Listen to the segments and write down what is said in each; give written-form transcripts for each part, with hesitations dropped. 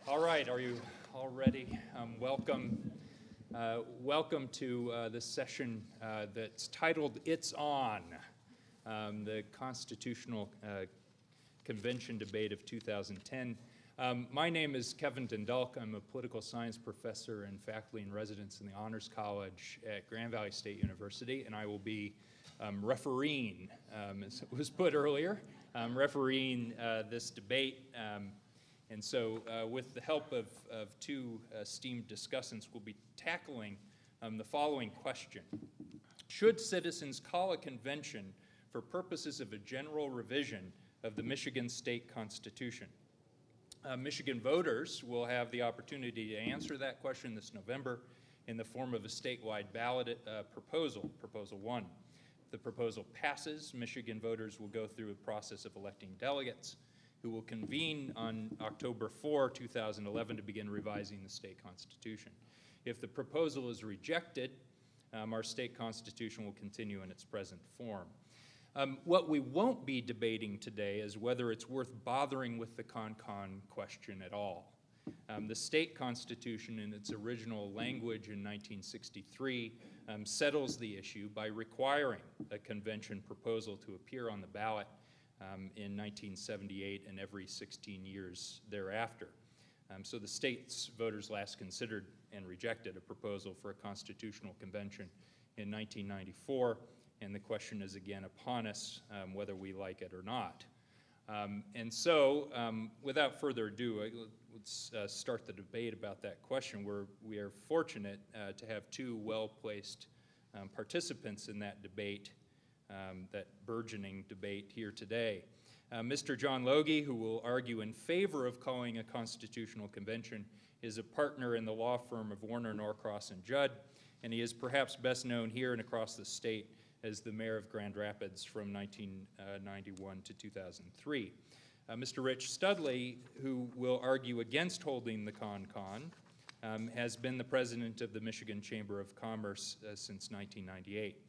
All right, are you all ready? Welcome to this session that's titled It's On, the Constitutional Convention Debate of 2010. My name is Kevin Dalk. I'm a political science professor and faculty in residence in the Honors College at Grand Valley State University, and I will be refereeing, as it was put earlier, refereeing this debate. And so with the help of two esteemed discussants, we'll be tackling the following question. Should citizens call a convention for purposes of a general revision of the Michigan State Constitution? Michigan voters will have the opportunity to answer that question this November in the form of a statewide ballot proposal, Proposal 1. If the proposal passes, Michigan voters will go through a process of electing delegates who will convene on October 4, 2011 to begin revising the state constitution. If the proposal is rejected, our state constitution will continue in its present form. What we won't be debating today is whether it's worth bothering with the con-con question at all. The state constitution in its original language in 1963 settles the issue by requiring a convention proposal to appear on the ballot in 1978 and every 16 years thereafter. So the state's voters last considered and rejected a proposal for a constitutional convention in 1994, and the question is again upon us whether we like it or not. And so, without further ado, let's start the debate about that question. We are fortunate to have two well-placed participants in that debate, that burgeoning debate here today. Mr. John Logie, who will argue in favor of calling a constitutional convention, is a partner in the law firm of Warner, Norcross, and Judd, and he is perhaps best known here and across the state as the mayor of Grand Rapids from 1991 to 2003. Mr. Rich Studley, who will argue against holding the con-con, has been the president of the Michigan Chamber of Commerce since 1998.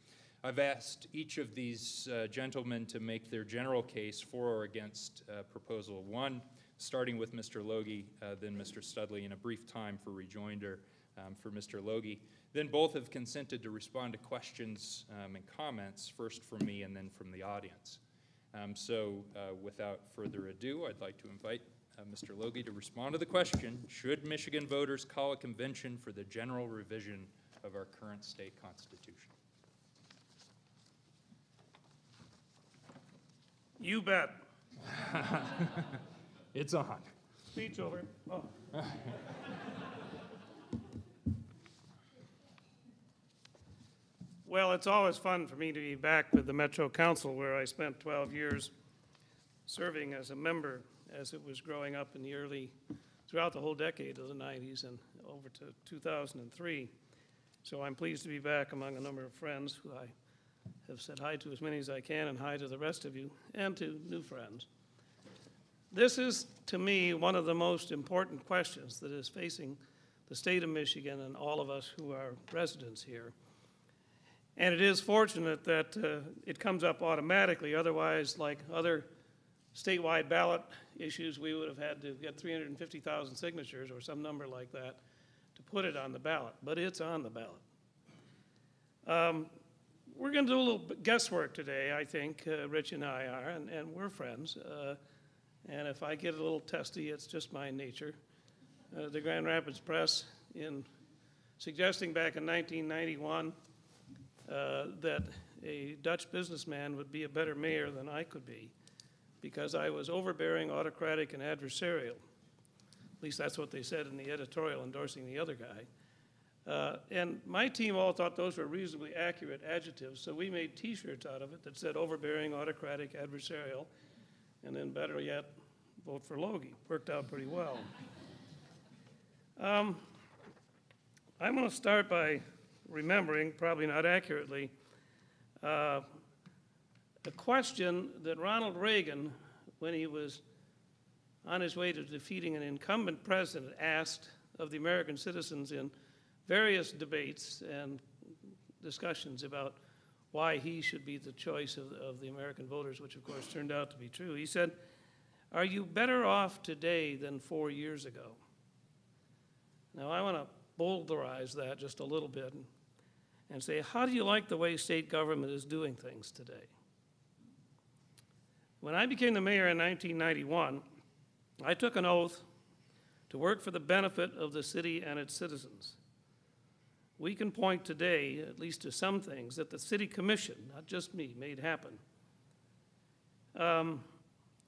I've asked each of these gentlemen to make their general case for or against Proposal 1, starting with Mr. Logie, then Mr. Studley, and a brief time for rejoinder for Mr. Logie. Then both have consented to respond to questions and comments, first from me and then from the audience. So without further ado, I'd like to invite Mr. Logie to respond to the question, should Michigan voters call a convention for the general revision of our current state constitution? You bet. It's on. Speech over. Oh. Well, it's always fun for me to be back with the Metro Council, where I spent 12 years serving as a member as it was growing up in the throughout the whole decade of the 90s and over to 2003. So I'm pleased to be back among a number of friends who I have said hi to as many as I can, and hi to the rest of you, and to new friends. This is, to me, one of the most important questions that is facing the state of Michigan and all of us who are residents here. And it is fortunate that it comes up automatically. Otherwise, like other statewide ballot issues, we would have had to get 350,000 signatures or some number like that to put it on the ballot. But it's on the ballot. We're going to do a little guesswork today, I think, Rich and I are, and we're friends. And if I get a little testy, it's just my nature. The Grand Rapids Press, in suggesting back in 1991 that a Dutch businessman would be a better mayor than I could be because I was overbearing, autocratic, and adversarial. At least that's what they said in the editorial endorsing the other guy. And my team all thought those were reasonably accurate adjectives, so we made T-shirts out of it that said overbearing, autocratic, adversarial, and then better yet, vote for Logie. Worked out pretty well. I'm going to start by remembering, probably not accurately, a question that Ronald Reagan, when he was on his way to defeating an incumbent president, asked of the American citizens in various debates and discussions about why he should be the choice of the American voters, which of course turned out to be true. He said, "Are you better off today than 4 years ago?" Now, I want to boulderize that just a little bit and say, how do you like the way state government is doing things today? When I became the mayor in 1991, I took an oath to work for the benefit of the city and its citizens. We can point today, at least to some things, that the city commission, not just me, made happen.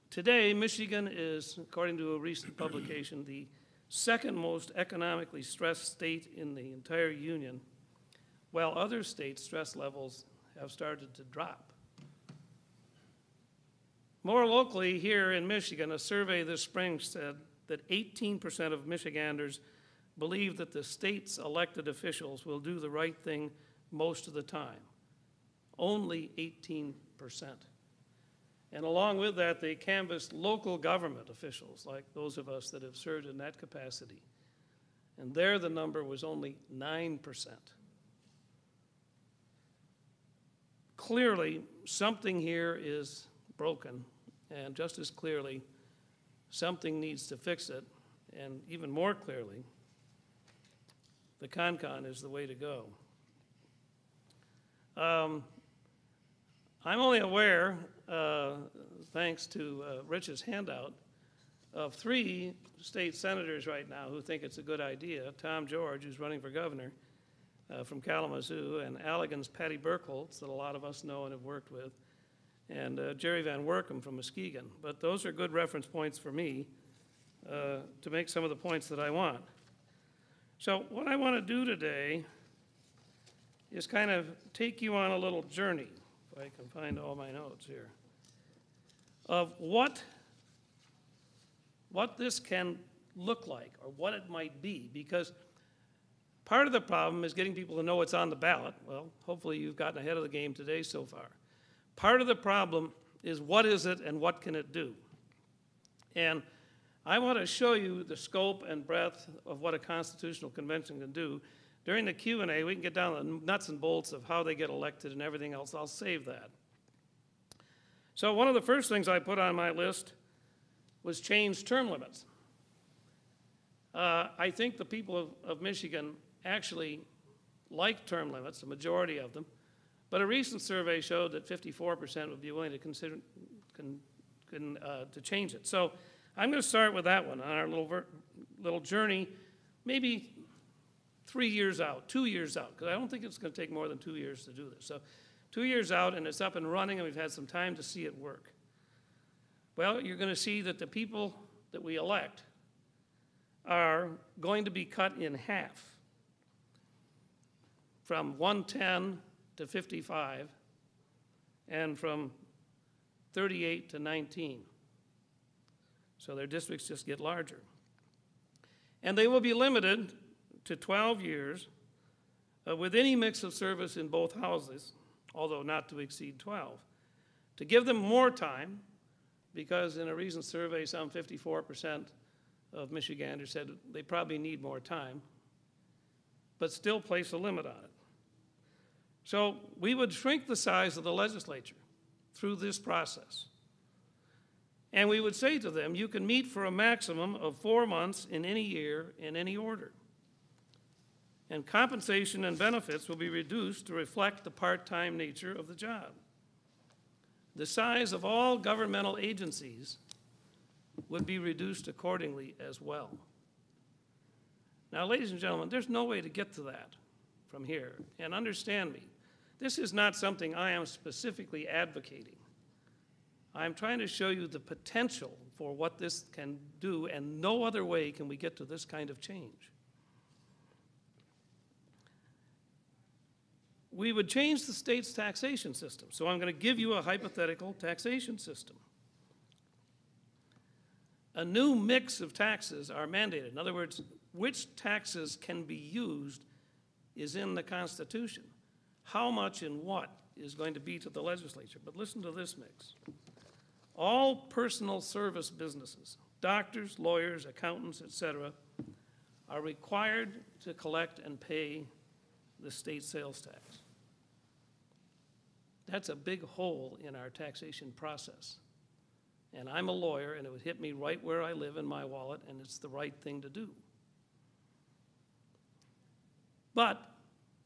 Today, Michigan is, according to a recent publication, the second most economically stressed state in the entire union, while other states' stress levels have started to drop. More locally, here in Michigan, a survey this spring said that 18% of Michiganders believe that the state's elected officials will do the right thing most of the time. Only 18%. And along with that, they canvassed local government officials, like those of us that have served in that capacity. And there the number was only 9%. Clearly, something here is broken, and just as clearly, something needs to fix it, and even more clearly, the con is the way to go. I'm only aware, thanks to Rich's handout, of 3 state senators right now who think it's a good idea. Tom George, who's running for governor from Kalamazoo, and Allegan's Patty Burkholz, that a lot of us know and have worked with, and Jerry Van Workum from Muskegon. But those are good reference points for me to make some of the points that I want. So what I want to do today is kind of take you on a little journey, if I can find all my notes here, of what this can look like or what it might be, because part of the problem is getting people to know what's on the ballot. Well, hopefully you've gotten ahead of the game today so far. Part of the problem is what is it and what can it do? And I want to show you the scope and breadth of what a constitutional convention can do. During the Q&A, we can get down to the nuts and bolts of how they get elected and everything else. I'll save that. So one of the first things I put on my list was change term limits. I think the people of Michigan actually like term limits, the majority of them, but a recent survey showed that 54% would be willing to consider to change it. So I'm going to start with that one on our little journey, maybe 3 years out, 2 years out, because I don't think it's going to take more than 2 years to do this. So 2 years out, and it's up and running, and we've had some time to see it work. Well, you're going to see that the people that we elect are going to be cut in half, from 110 to 55, and from 38 to 19. So their districts just get larger. And they will be limited to 12 years with any mix of service in both houses, although not to exceed 12. To give them more time, because in a recent survey, some 54% of Michiganders said they probably need more time, but still place a limit on it. So we would shrink the size of the legislature through this process. And we would say to them, you can meet for a maximum of 4 months in any year in any order. And compensation and benefits will be reduced to reflect the part-time nature of the job. The size of all governmental agencies would be reduced accordingly as well. Now, ladies and gentlemen, there's no way to get to that from here. And understand me, this is not something I am specifically advocating. I'm trying to show you the potential for what this can do, and no other way can we get to this kind of change. We would change the state's taxation system. So I'm going to give you a hypothetical taxation system. A new mix of taxes are mandated. In other words, which taxes can be used is in the Constitution. How much and what is going to be to the legislature. But listen to this mix. All personal service businesses, doctors, lawyers, accountants, etc., are required to collect and pay the state sales tax. That's a big hole in our taxation process. And I'm a lawyer, and it would hit me right where I live in my wallet, and it's the right thing to do. But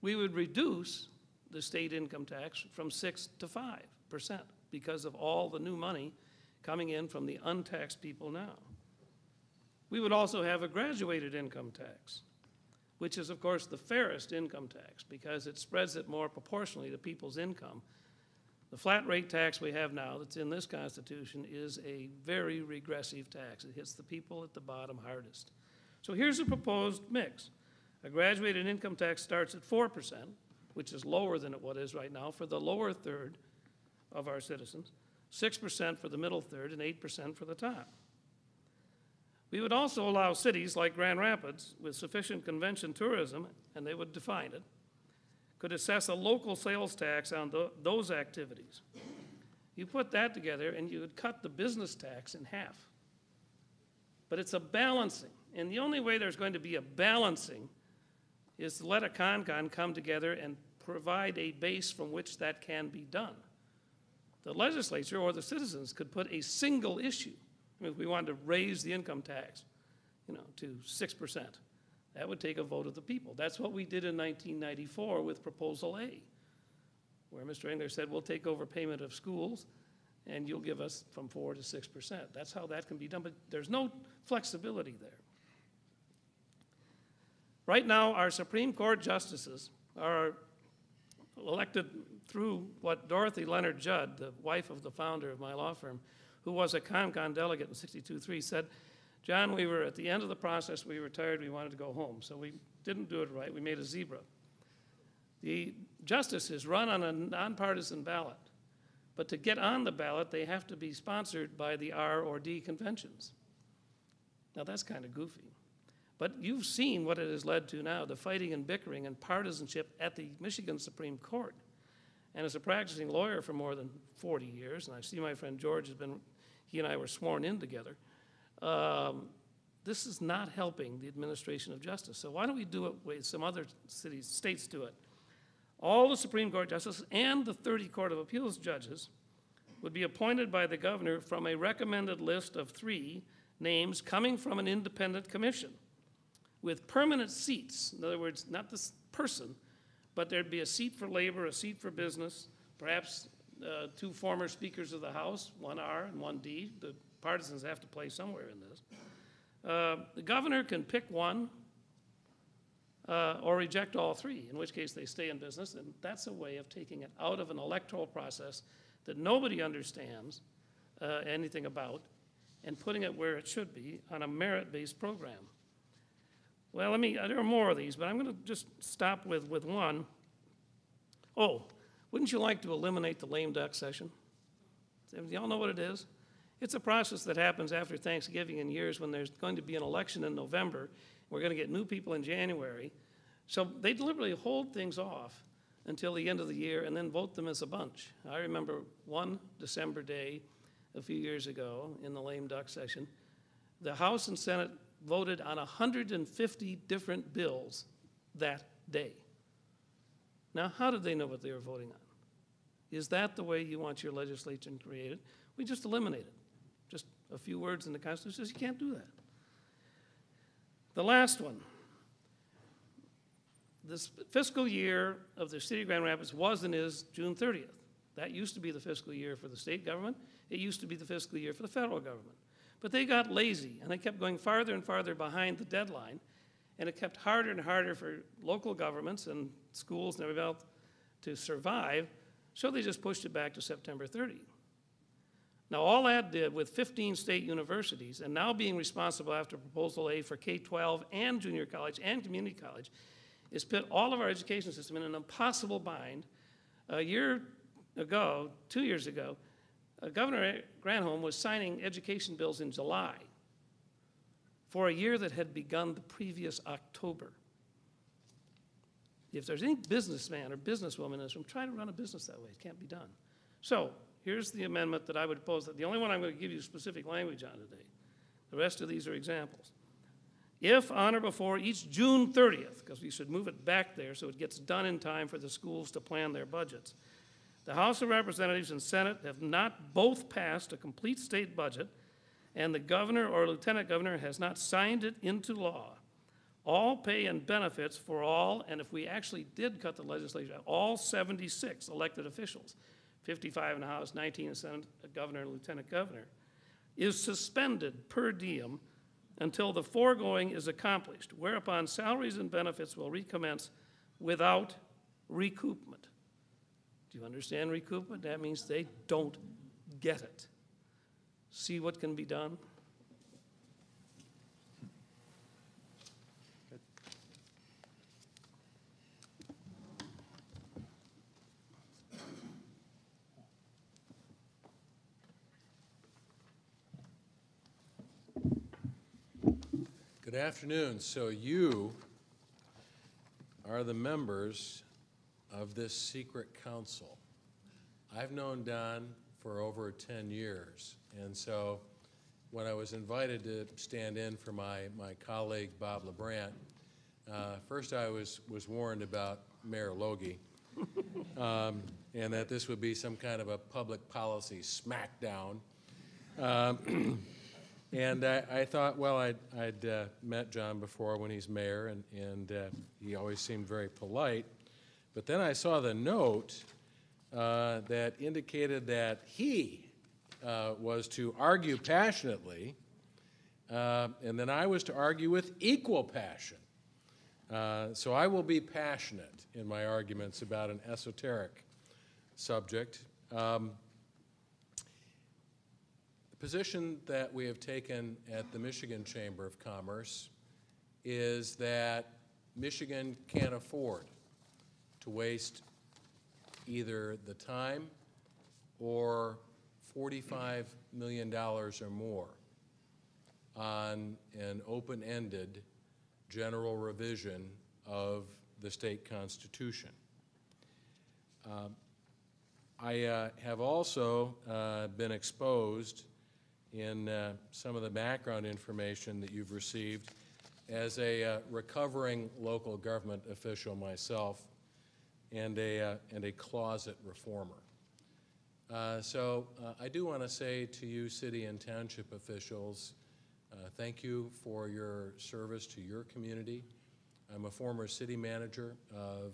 we would reduce the state income tax from 6 to 5% because of all the new money coming in from the untaxed people now. We would also have a graduated income tax, which is, of course, the fairest income tax because it spreads it more proportionally to people's income. The flat rate tax we have now that's in this Constitution is a very regressive tax. It hits the people at the bottom hardest. So here's a proposed mix. A graduated income tax starts at 4%, which is lower than what it is right now for the lower third of our citizens, 6% for the middle third, and 8% for the top. We would also allow cities like Grand Rapids with sufficient convention tourism, and they would define it, could assess a local sales tax on those activities. You put that together and you would cut the business tax in half. But it's a balancing, and the only way there's going to be a balancing is to let a con-con come together and provide a base from which that can be done. The legislature or the citizens could put a single issue. I mean, if we wanted to raise the income tax, to 6%, that would take a vote of the people. That's what we did in 1994 with Proposal A, where Mr. Engler said, we'll take over payment of schools, and you'll give us from 4 to 6%. That's how that can be done, but there's no flexibility there. Right now, our Supreme Court justices are elected through what Dorothy Leonard Judd, the wife of the founder of my law firm, who was a con delegate in 62-3, said, John, we were at the end of the process, we were tired, we wanted to go home, so we didn't do it right, we made a zebra. The justices run on a nonpartisan ballot, but to get on the ballot, they have to be sponsored by the R or D conventions. Now that's kind of goofy. But you've seen what it has led to now, the fighting and bickering and partisanship at the Michigan Supreme Court. And as a practicing lawyer for more than 40 years, and I see my friend George he and I were sworn in together, this is not helping the administration of justice. So why don't we do it the way some other states do it? All the Supreme Court justices and the 30 Court of Appeals judges would be appointed by the governor from a recommended list of 3 names coming from an independent commission with permanent seats. In other words, not this person, but there'd be a seat for labor, a seat for business, perhaps 2 former speakers of the House, 1 R and 1 D. The partisans have to play somewhere in this. The governor can pick one or reject all 3, in which case they stay in business, and that's a way of taking it out of an electoral process that nobody understands anything about and putting it where it should be on a merit-based program. Well, there are more of these, but I'm going to just stop with one. Oh, wouldn't you like to eliminate the lame duck session? Do y'all know what it is? It's a process that happens after Thanksgiving in years when there's going to be an election in November. We're going to get new people in January. So they deliberately hold things off until the end of the year and then vote them as a bunch. I remember one December day a few years ago in the lame duck session, the House and Senate voted on 150 different bills that day. Now, how did they know what they were voting on? Is that the way you want your legislature created? We just eliminate it. Just a few words in the Constitution says you can't do that. The last one. This fiscal year of the city of Grand Rapids was and is June 30th. That used to be the fiscal year for the state government. It used to be the fiscal year for the federal government. But they got lazy, and they kept going farther and farther behind the deadline, and it kept harder and harder for local governments and schools and everybody else to survive, so they just pushed it back to September 30. Now, all that did with 15 state universities, and now being responsible after Proposal A for K-12 and junior college and community college, is put all of our education system in an impossible bind. A year ago, 2 years ago, Governor Granholm was signing education bills in July for a year that had begun the previous October. If there's any businessman or businesswoman in this room, try to run a business that way. It can't be done. So here's the amendment that I would propose. The only one I'm going to give you specific language on today. The rest of these are examples. If on or before each June 30th, because we should move it back there so it gets done in time for the schools to plan their budgets, the House of Representatives and Senate have not both passed a complete state budget, and the governor or lieutenant governor has not signed it into law, all pay and benefits for all, and if we actually did cut the legislature, all 76 elected officials, 55 in the House, 19 in the Senate, a governor and lieutenant governor, is suspended per diem until the foregoing is accomplished, whereupon salaries and benefits will recommence without recoupment. Do you understand recoupment? That means they don't get it. See what can be done? Good afternoon. So you are the members of this secret council. I've known Don for over 10 years, and so when I was invited to stand in for my colleague Bob LeBrant, first I was warned about Mayor Logie, and that this would be some kind of a public policy smackdown. And I thought, well, I'd met John before when he's mayor, and he always seemed very polite. But then I saw the note that indicated that he was to argue passionately, and then I was to argue with equal passion. So I will be passionate in my arguments about an esoteric subject. The position that we have taken at the Michigan Chamber of Commerce is that Michigan can't afford to waste either the time or $45 million or more on an open-ended general revision of the state constitution. I have also been exposed in some of the background information that you've received as a recovering local government official myself and a closet reformer. So I do want to say to you city and township officials, thank you for your service to your community. I'm a former city manager of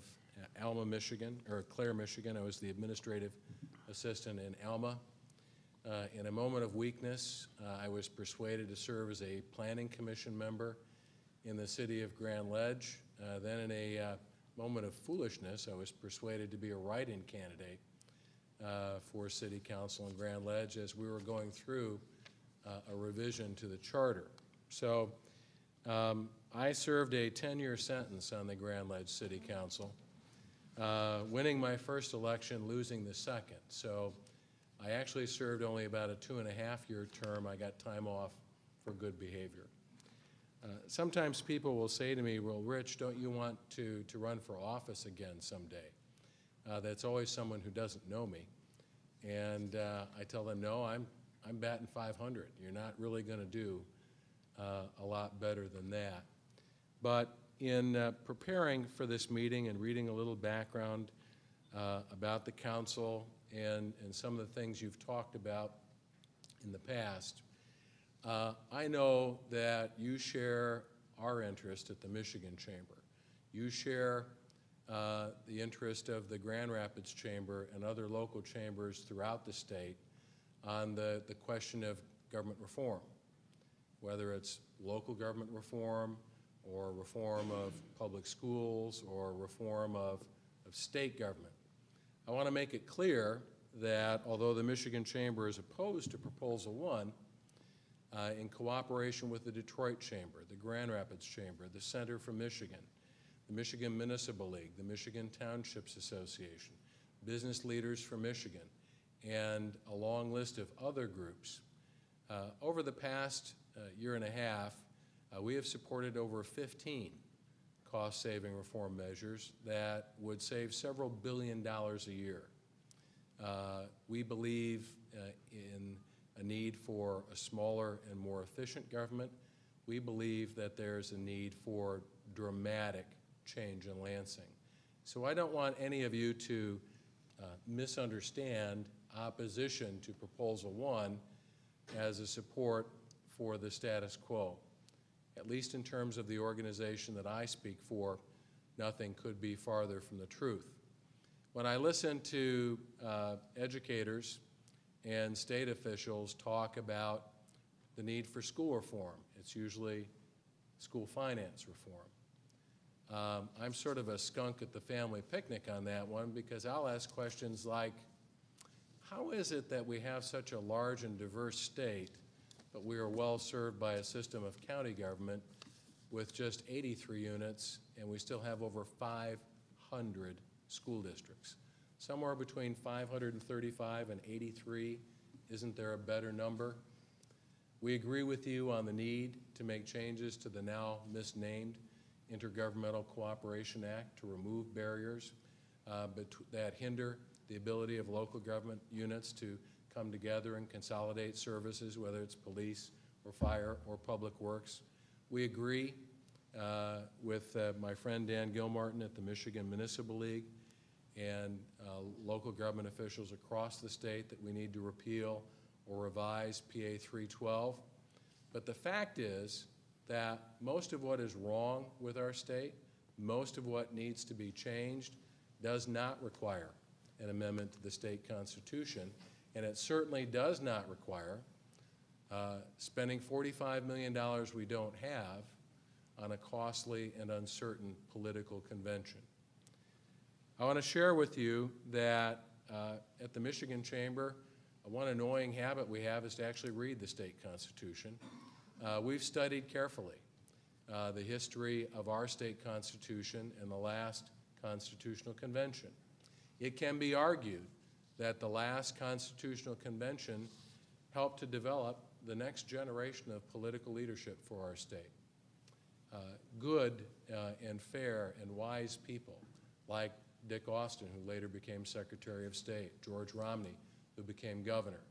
Alma, Michigan, or Clare, Michigan. I was the administrative assistant in Alma. In a moment of weakness, I was persuaded to serve as a planning commission member in the city of Grand Ledge. Then in a moment of foolishness, I was persuaded to be a write-in candidate for city council in Grand Ledge as we were going through a revision to the charter. So I served a 10-year sentence on the Grand Ledge City Council, winning my first election, losing the second. So I actually served only about a 2.5-year term. I got time off for good behavior. Sometimes people will say to me, well, Rich, don't you want to run for office again someday? That's always someone who doesn't know me. And I tell them, no, I'm batting 500. You're not really going to do a lot better than that. But in preparing for this meeting and reading a little background about the council and some of the things you've talked about in the past, I know that you share our interest at the Michigan Chamber. You share the interest of the Grand Rapids Chamber and other local chambers throughout the state on the question of government reform, whether it's local government reform or reform of public schools or reform of state government. I want to make it clear that although the Michigan Chamber is opposed to Proposal 1, in cooperation with the Detroit Chamber, the Grand Rapids Chamber, the Center for Michigan, the Michigan Municipal League, the Michigan Townships Association, Business Leaders for Michigan, and a long list of other groups, over the past year and a half, we have supported over 15 cost-saving reform measures that would save several $billion a year. We believe in a need for a smaller and more efficient government. We believe that there's a need for dramatic change in Lansing. So I don't want any of you to misunderstand opposition to Proposal 1 as a support for the status quo. at least in terms of the organization that I speak for, nothing could be farther from the truth. When I listen to educators and state officials talk about the need for school reform, it's usually school finance reform. I'm sort of a skunk at the family picnic on that one, because I'll ask questions like, how is it that we have such a large and diverse state, but we are well served by a system of county government with just 83 units, and we still have over 500 school districts? Somewhere between 535 and 83, isn't there a better number? We agree with you on the need to make changes to the now misnamed Intergovernmental Cooperation Act to remove barriers that hinder the ability of local government units to come together and consolidate services, whether it's police or fire or public works. We agree with my friend Dan Gilmartin at the Michigan Municipal League and local government officials across the state that we need to repeal or revise PA 312. But the fact is that most of what is wrong with our state, most of what needs to be changed, does not require an amendment to the state constitution, and it certainly does not require spending $45 million we don't have on a costly and uncertain political convention. I want to share with you that at the Michigan Chamber, one annoying habit we have is to actually read the state constitution. We've studied carefully the history of our state constitution and the last constitutional convention. It can be argued that the last constitutional convention helped to develop the next generation of political leadership for our state. Good and fair and wise people like Dick Austin, who later became Secretary of State, George Romney, who became governor,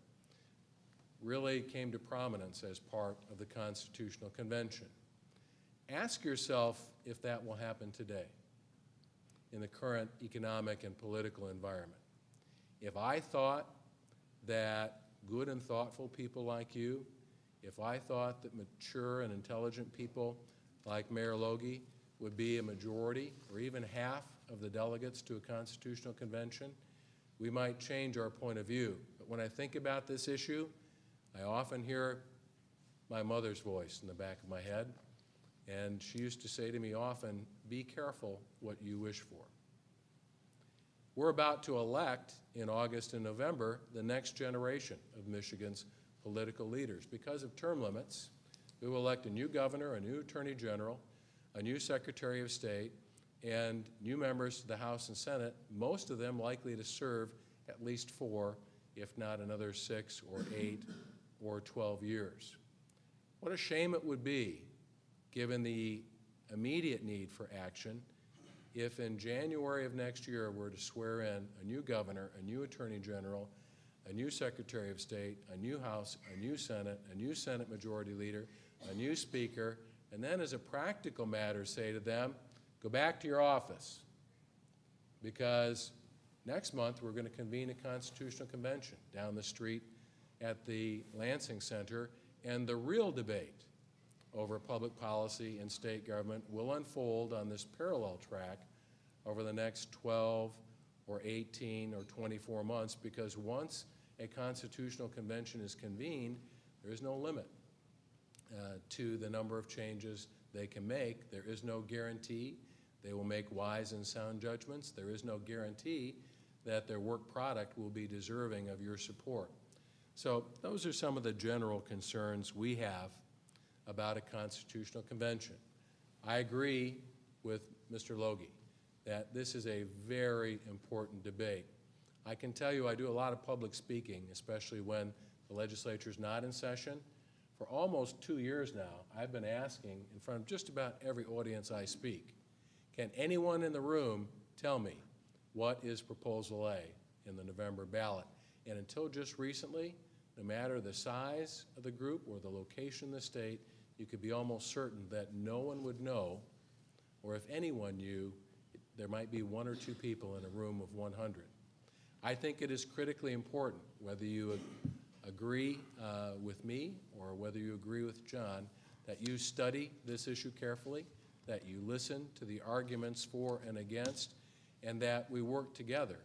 really came to prominence as part of the Constitutional Convention. Ask yourself if that will happen today in the current economic and political environment. If I thought that good and thoughtful people like you, if I thought that mature and intelligent people like Mayor Logie would be a majority or even half of the delegates to a constitutional convention, we might change our point of view. But when I think about this issue, I often hear my mother's voice in the back of my head, and she used to say to me often, be careful what you wish for. We're about to elect in August and November the next generation of Michigan's political leaders. Because of term limits, we will elect a new governor, a new attorney general, a new secretary of state, and new members to the House and Senate, most of them likely to serve at least 4, if not another 6 or 8 or 12 years. What a shame it would be, given the immediate need for action, if in January of next year we're to swear in a new governor, a new attorney general, a new secretary of state, a new House, a new Senate majority leader, a new speaker, and then as a practical matter say to them, go back to your office, because next month we're going to convene a constitutional convention down the street at the Lansing Center, and the real debate over public policy and state government will unfold on this parallel track over the next 12 or 18 or 24 months, because once a constitutional convention is convened, there is no limit to the number of changes they can make. There is no guarantee they will make wise and sound judgments. There is no guarantee that their work product will be deserving of your support. So those are some of the general concerns we have about a constitutional convention. I agree with Mr. Logie that this is a very important debate. I can tell you I do a lot of public speaking, especially when the legislature is not in session. For almost 2 years now, I've been asking in front of just about every audience I speak, can anyone in the room tell me what is Proposal A in the November ballot? And until just recently, no matter the size of the group or the location in the state, you could be almost certain that no one would know, or if anyone knew, there might be 1 or 2 people in a room of 100. I think it is critically important, whether you agree with me or whether you agree with John, that you study this issue carefully, that you listen to the arguments for and against, and that we work together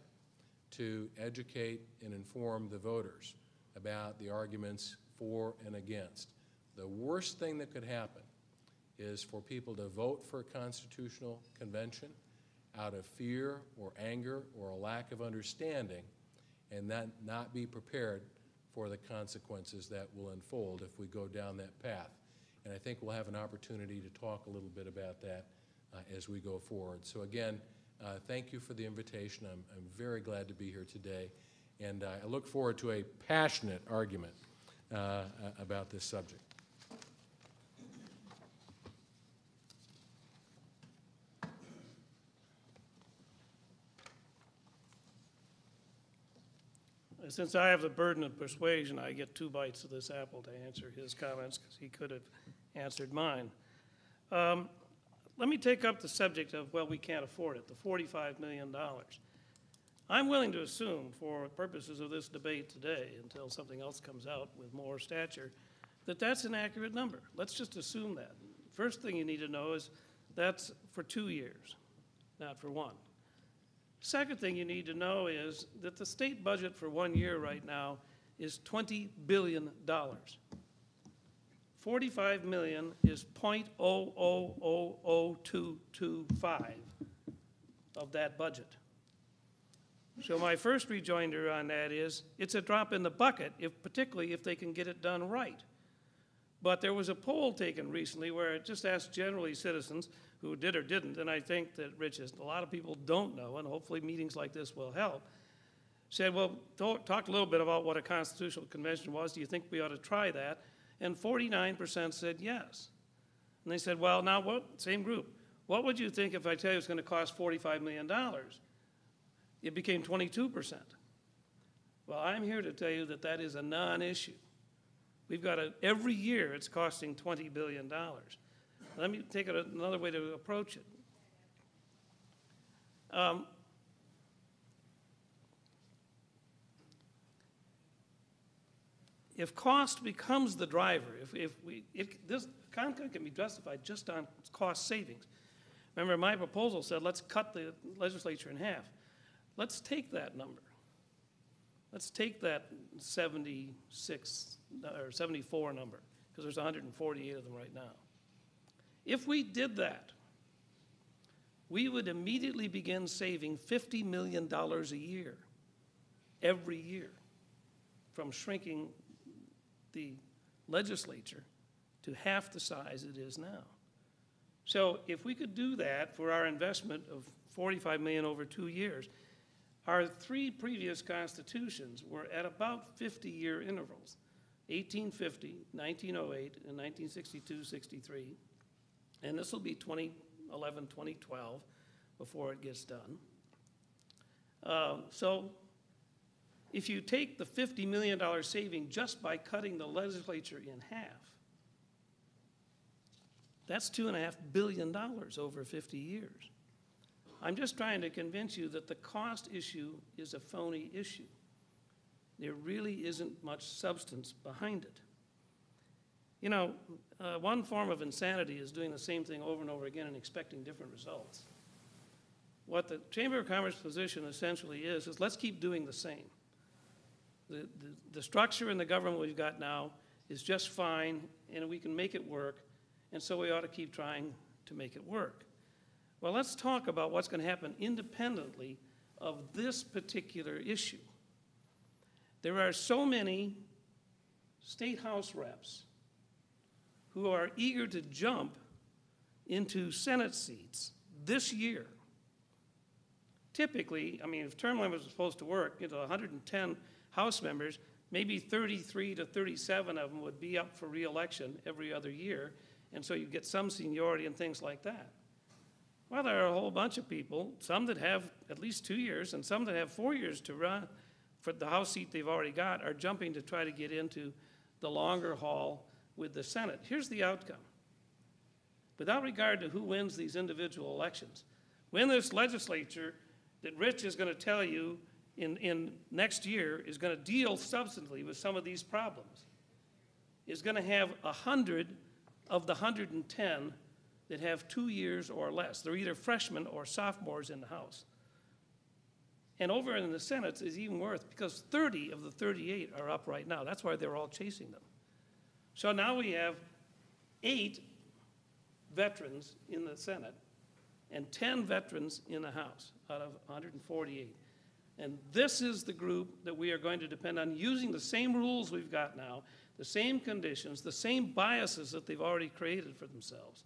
to educate and inform the voters about the arguments for and against. The worst thing that could happen is for people to vote for a constitutional convention out of fear or anger or a lack of understanding, and then not be prepared for the consequences that will unfold if we go down that path. And I think we'll have an opportunity to talk a little bit about that as we go forward. So again, thank you for the invitation. I'm very glad to be here today, and I look forward to a passionate argument about this subject. Since I have the burden of persuasion, I get 2 bites of this apple to answer his comments, because he could have answered mine. Let me take up the subject of, well, we can't afford it, the $45 million. I'm willing to assume, for purposes of this debate today, until something else comes out with more stature, that that's an accurate number. Let's just assume that. First thing you need to know is that's for 2 years, not for 1. Second thing you need to know is that the state budget for 1 year right now is $20 billion. 45 million is 0.000225 of that budget. So my first rejoinder on that is, it's a drop in the bucket, particularly if they can get it done right. But there was a poll taken recently where it just asked generally citizens who did or didn't, and I think that, Rich, a lot of people don't know, and hopefully meetings like this will help, said, well, talk a little bit about what a constitutional convention was. Do you think we ought to try that? And 49% said yes. And they said, well, now what, same group, what would you think if I tell you it's going to cost $45 million? It became 22%. Well, I'm here to tell you that that is a non-issue. We've got every year it's costing $20 billion. Let me take it another way to approach it. If cost becomes the driver, this content can be justified just on cost savings. Remember, my proposal said let's cut the legislature in half. Let's take that number. Let's take that 76 or 74 number, because there's 148 of them right now. If we did that, we would immediately begin saving $50 million a year, every year, from shrinking the legislature to half the size it is now. So if we could do that for our investment of $45 million over 2 years, our 3 previous constitutions were at about 50-year intervals, 1850, 1908, and 1962-63. And this will be 2011, 2012 before it gets done. So if you take the $50 million saving just by cutting the legislature in half, that's $2.5 billion over 50 years. I'm just trying to convince you that the cost issue is a phony issue. There really isn't much substance behind it. You know, one form of insanity is doing the same thing over and over again and expecting different results. What the Chamber of Commerce position essentially is let's keep doing the same. The structure in the government we've got now is just fine, and we can make it work, and so we ought to keep trying to make it work. Well, let's talk about what's going to happen independently of this particular issue. There are so many state house reps who are eager to jump into Senate seats this year. Typically, I mean, if term limits are supposed to work, 110 House members, maybe 33 to 37 of them would be up for re-election every other year, and so you get some seniority and things like that. Well, there are a whole bunch of people, some that have at least 2 years and some that have 4 years to run for the House seat they've already got, are jumping to try to get into the longer haul with the Senate. Here's the outcome. Without regard to who wins these individual elections, when this legislature that Rich is going to tell you in next year is going to deal substantively with some of these problems, is going to have 100 of the 110 that have 2 years or less. They're either freshmen or sophomores in the House. And over in the Senate is even worse, because 30 of the 38 are up right now. That's why they're all chasing them. So now we have 8 veterans in the Senate and 10 veterans in the House out of 148. And this is the group that we are going to depend on using the same rules we've got now, the same conditions, the same biases that they've already created for themselves,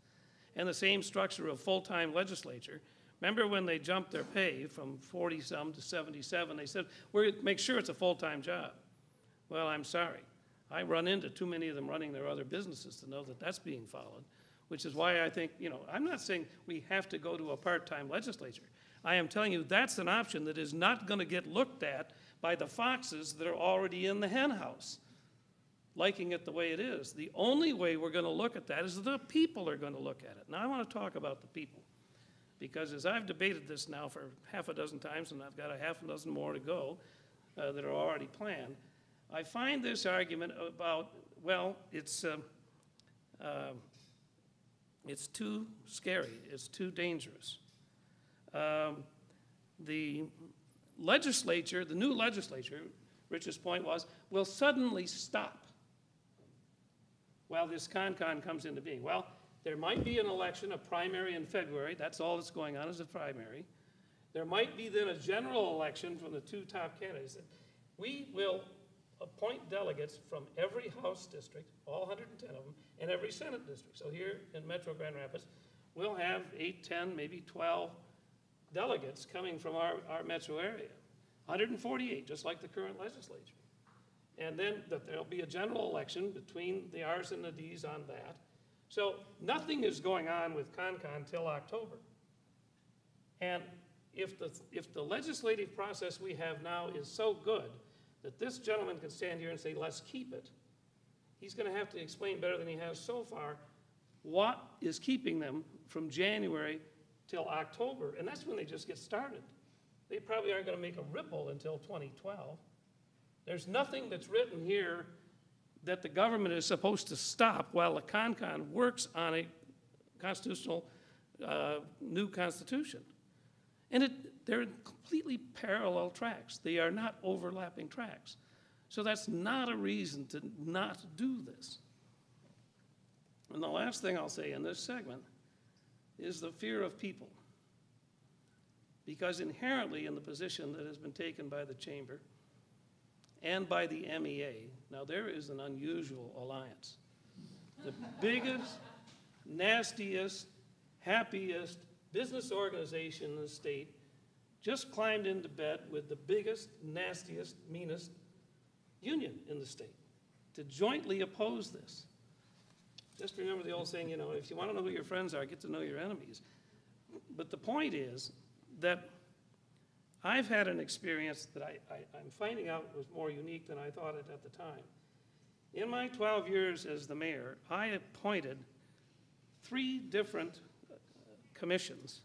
and the same structure of full-time legislature. Remember when they jumped their pay from 40-some to 77, they said, we're going to make sure it's a full-time job. Well, I'm sorry. I run into too many of them running their other businesses to know that that's being followed, which is why I think, I'm not saying we have to go to a part-time legislature. I am telling you that's an option that is not going to get looked at by the foxes that are already in the hen house, liking it the way it is. The only way we're going to look at that is the people are going to look at it. Now I want to talk about the people, because as I've debated this now for half a dozen times, and I've got a half a dozen more to go that are already planned, I find this argument about, well, it's too scary, it's too dangerous. The legislature, the new legislature, Rich's point was, will suddenly stop while this con-con comes into being. Well, there might be an election, a primary in February. That's all that's going on is a primary. There might be then a general election from the 2 top candidates. We will appoint delegates from every House district, all 110 of them, and every Senate district. So here in Metro Grand Rapids, we'll have 8, 10, maybe 12 delegates coming from our metro area. 148, just like the current legislature. And then there'll be a general election between the R's and the D's on that. So nothing is going on with con-con till October. And if the legislative process we have now is so good that this gentleman can stand here and say, let's keep it, he's going to have to explain better than he has so far what is keeping them from January till October. And that's when they just get started. They probably aren't going to make a ripple until 2012. There's nothing that's written here that the government is supposed to stop while the con-con works on a constitutional, new constitution. And they're completely parallel tracks. They are not overlapping tracks. So that's not a reason to not do this. And the last thing I'll say in this segment is the fear of people. Because inherently in the position that has been taken by the Chamber and by the MEA, now there is an unusual alliance. The biggest, nastiest, happiest business organization in the state just climbed into bed with the biggest, nastiest, meanest union in the state to jointly oppose this. Just remember the old saying, if you want to know who your friends are, get to know your enemies. But the point is that I've had an experience that I'm finding out was more unique than I thought it at the time. In my 12 years as the mayor, I appointed 3 different commissions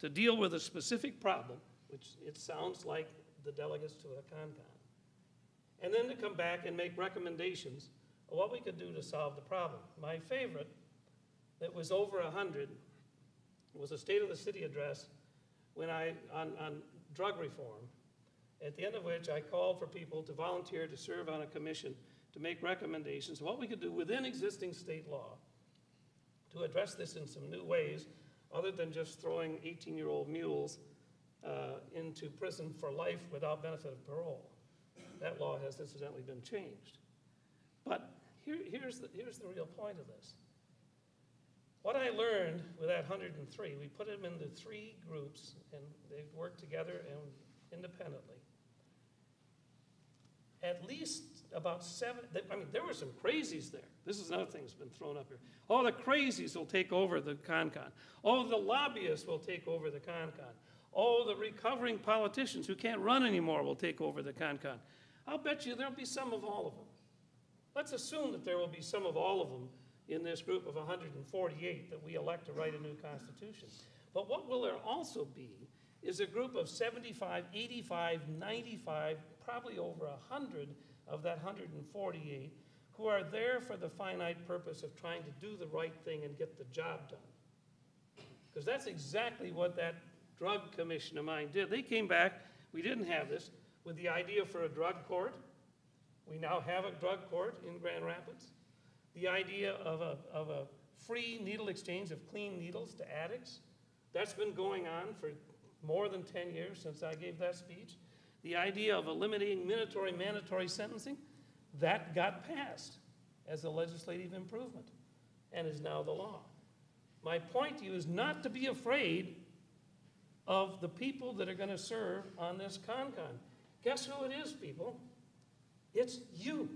to deal with a specific problem, which it sounds like the delegates to a con-con, and then to come back and make recommendations of what we could do to solve the problem. My favorite, that was over 100, was a State of the City address when on drug reform, at the end of which I called for people to volunteer to serve on a commission to make recommendations of what we could do within existing state law to address this in some new ways, other than just throwing 18-year-old mules into prison for life without benefit of parole. That law has incidentally been changed. But here's the real point of this. What I learned with that 103, we put them into 3 groups, and they've worked together and independently. At least about 7, there were some crazies there. This is another thing that's been thrown up here. Oh, the crazies will take over the con-con. Oh, the lobbyists will take over the con-con. Oh, the recovering politicians who can't run anymore will take over the con-con. I'll bet you there'll be some of all of them. Let's assume that there will be some of all of them in this group of 148 that we elect to write a new constitution. But what will there also be is a group of 75, 85, 95, probably over 100 of that 148 who are there for the finite purpose of trying to do the right thing and get the job done. Because that's exactly what that drug commission of mine did. They came back, we didn't have this, with the idea for a drug court. We now have a drug court in Grand Rapids. The idea of a free needle exchange of clean needles to addicts. That's been going on for more than 10 years since I gave that speech. The idea of eliminating mandatory sentencing, that got passed as a legislative improvement and is now the law. My point to you is not to be afraid of the people that are going to serve on this con-con. Guess who it is, people? It's you.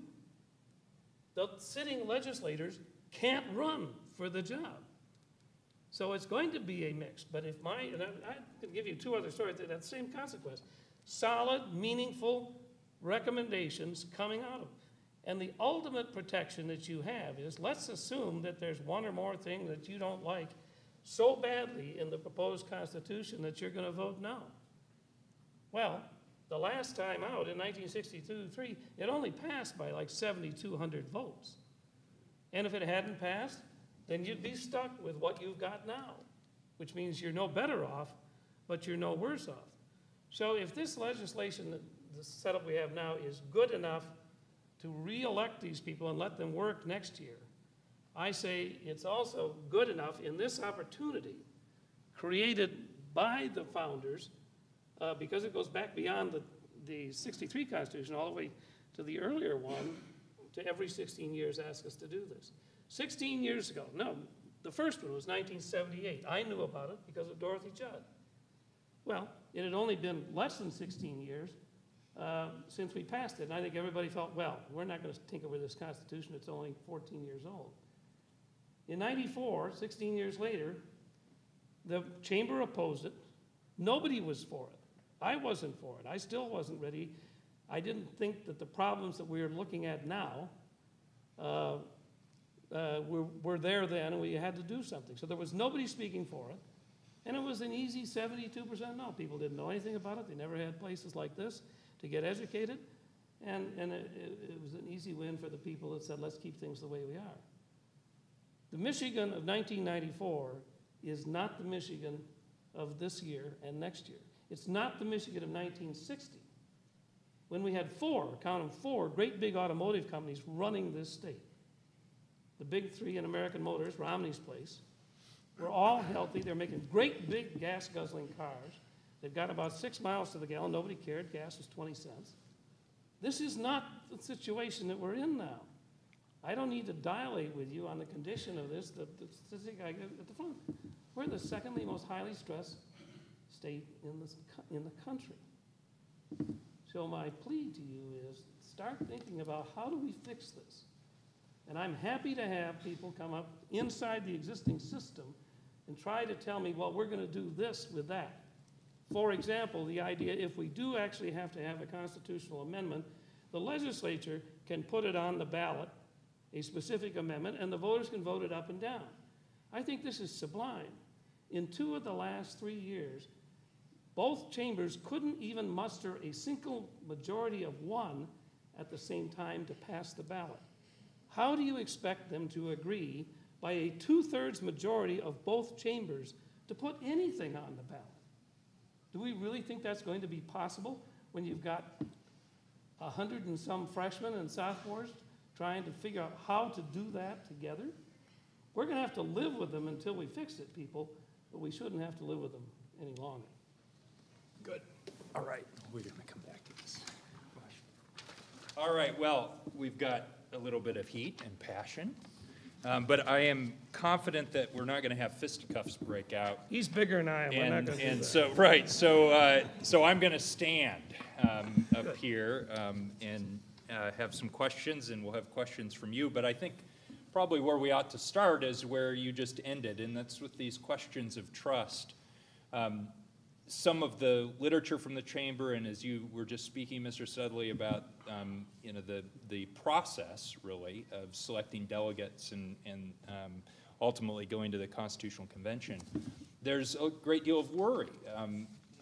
The sitting legislators can't run for the job. So it's going to be a mix. But if and I can give you two other stories that have the same consequence. Solid, meaningful recommendations coming out of them. And the ultimate protection that you have is, let's assume that there's one or more thing that you don't like so badly in the proposed Constitution that you're going to vote no. Well, the last time out in 1962-3, it only passed by like 7,200 votes. And if it hadn't passed, then you'd be stuck with what you've got now, which means you're no better off, but you're no worse off. So if this legislation, the setup we have now, is good enough to re-elect these people and let them work next year, I say it's also good enough in this opportunity created by the founders, because it goes back beyond the 63 Constitution all the way to the earlier one, to every 16 years ask us to do this. 16 years ago, no, the first one was 1978. I knew about it because of Dorothy Judd. Well, it had only been less than 16 years since we passed it, and I think everybody felt, well, we're not going to tinker with this Constitution, it's only 14 years old. In 94, 16 years later, the chamber opposed it. Nobody was for it. I wasn't for it. I still wasn't ready. I didn't think that the problems that we're looking at now were there then, and we had to do something. So there was nobody speaking for it, and it was an easy 72% no. People didn't know anything about it. They never had places like this to get educated, and it was an easy win for the people that said, let's keep things the way we are. The Michigan of 1994 is not the Michigan of this year and next year. It's not the Michigan of 1960, when we had count them four, great big automotive companies running this state. The big three in American Motors, Romney's place, were all healthy. They're making great big gas-guzzling cars. They've got about 6 miles to the gallon. Nobody cared. Gas was 20 cents. This is not the situation that we're in now. I don't need to dilate with you on the condition of this. The statistic I give at the front. We're the secondly most highly stressed state in the country. So my plea to you is start thinking about how do we fix this? And I'm happy to have people come up inside the existing system and try to tell me, well, we're going to do this with that. For example, the idea, if we do actually have to have a constitutional amendment, the legislature can put it on the ballot, a specific amendment, and the voters can vote it up and down. I think this is sublime. In 2 of the last 3 years, both chambers couldn't even muster a single majority of 1 at the same time to pass the ballot. How do you expect them to agree by a 2/3 majority of both chambers to put anything on the ballot? Do we really think that's going to be possible when you've got 100 and some freshmen and sophomores trying to figure out how to do that together? We're going to have to live with them until we fix it, people, but we shouldn't have to live with them any longer. Good. All right. We're going to come back to this. All right. Well, we've got a little bit of heat and passion, but I am confident that we're not going to have fisticuffs break out. He's bigger than I am. We're not going to do that. So right. So I'm going to stand up here and have some questions, and we'll have questions from you. But I think probably where we ought to start is where you just ended, and that's with these questions of trust. Some of the literature from the chamber, and as you were just speaking, Mr. Studley, about the process really of selecting delegates and ultimately going to the Constitutional Convention, there's a great deal of worry,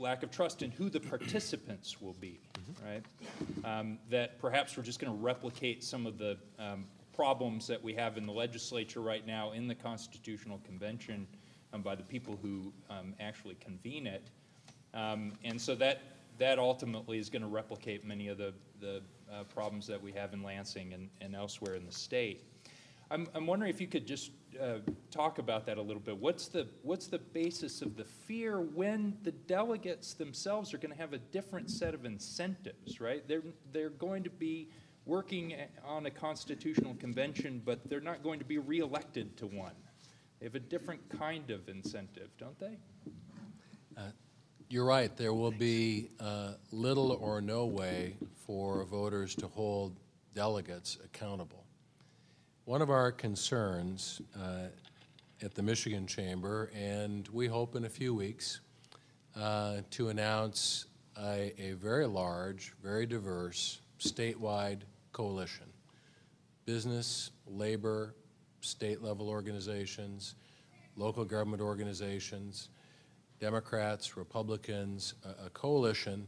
lack of trust in who the participants will be, right? That perhaps we're just going to replicate some of the problems that we have in the legislature right now, in the Constitutional Convention, by the people who actually convene it. And so that ultimately is going to replicate many of the problems that we have in Lansing and elsewhere in the state. I'm wondering if you could just talk about that a little bit. What's the basis of the fear when the delegates themselves are going to have a different set of incentives, right? They're going to be working on a constitutional convention, but they're not going to be reelected to one. They have a different kind of incentive, don't they? You're right. There will be little or no way for voters to hold delegates accountable. One of our concerns at the Michigan Chamber, and we hope in a few weeks to announce a very large, very diverse, statewide coalition. Business, labor, state-level organizations, local government organizations, Democrats, Republicans, a coalition.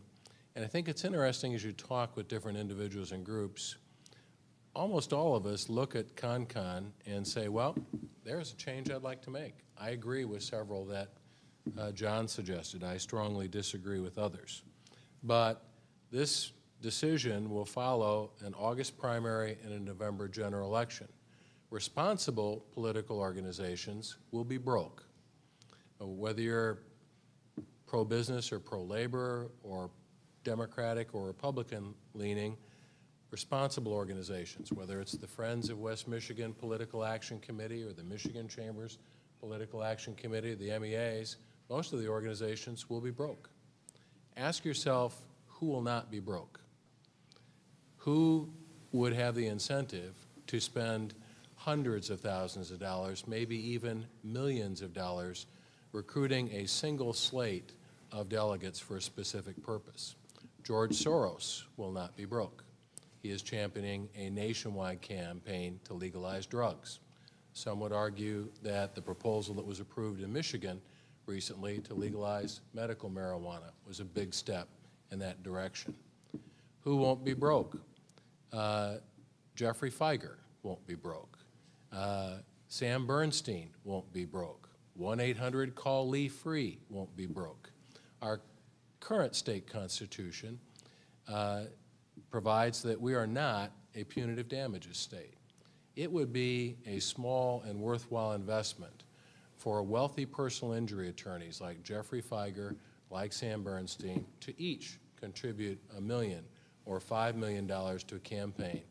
And I think it's interesting as you talk with different individuals and groups, almost all of us look at CONCON and say, well, there's a change I'd like to make. I agree with several that John suggested. I strongly disagree with others. But this decision will follow an August primary and a November general election. Responsible political organizations will be broke. Whether you're pro-business or pro-labor or Democratic or Republican leaning, responsible organizations, whether it's the Friends of West Michigan Political Action Committee or the Michigan Chamber's Political Action Committee, the MEAs, most of the organizations will be broke. Ask yourself, who will not be broke? Who would have the incentive to spend hundreds of thousands of dollars, maybe even millions of dollars, recruiting a single slate of delegates for a specific purpose? George Soros will not be broke. He is championing a nationwide campaign to legalize drugs. Some would argue that the proposal that was approved in Michigan recently to legalize medical marijuana was a big step in that direction. Who won't be broke? Jeffrey Feiger won't be broke. Sam Bernstein won't be broke. 1-800-CALL-LEE-FREE won't be broke. Our current state constitution provides that we are not a punitive damages state. It would be a small and worthwhile investment for wealthy personal injury attorneys like Jeffrey Feiger, like Sam Bernstein, to each contribute $1 million or $5 million to a campaign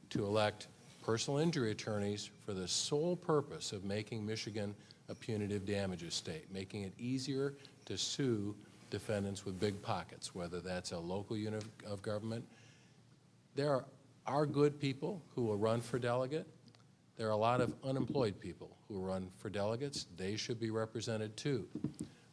to elect personal injury attorneys for the sole purpose of making Michigan a punitive damages state, making it easier to sue defendants with big pockets, whether that's a local unit of government. There are good people who will run for delegate. There are a lot of unemployed people who run for delegates. They should be represented too.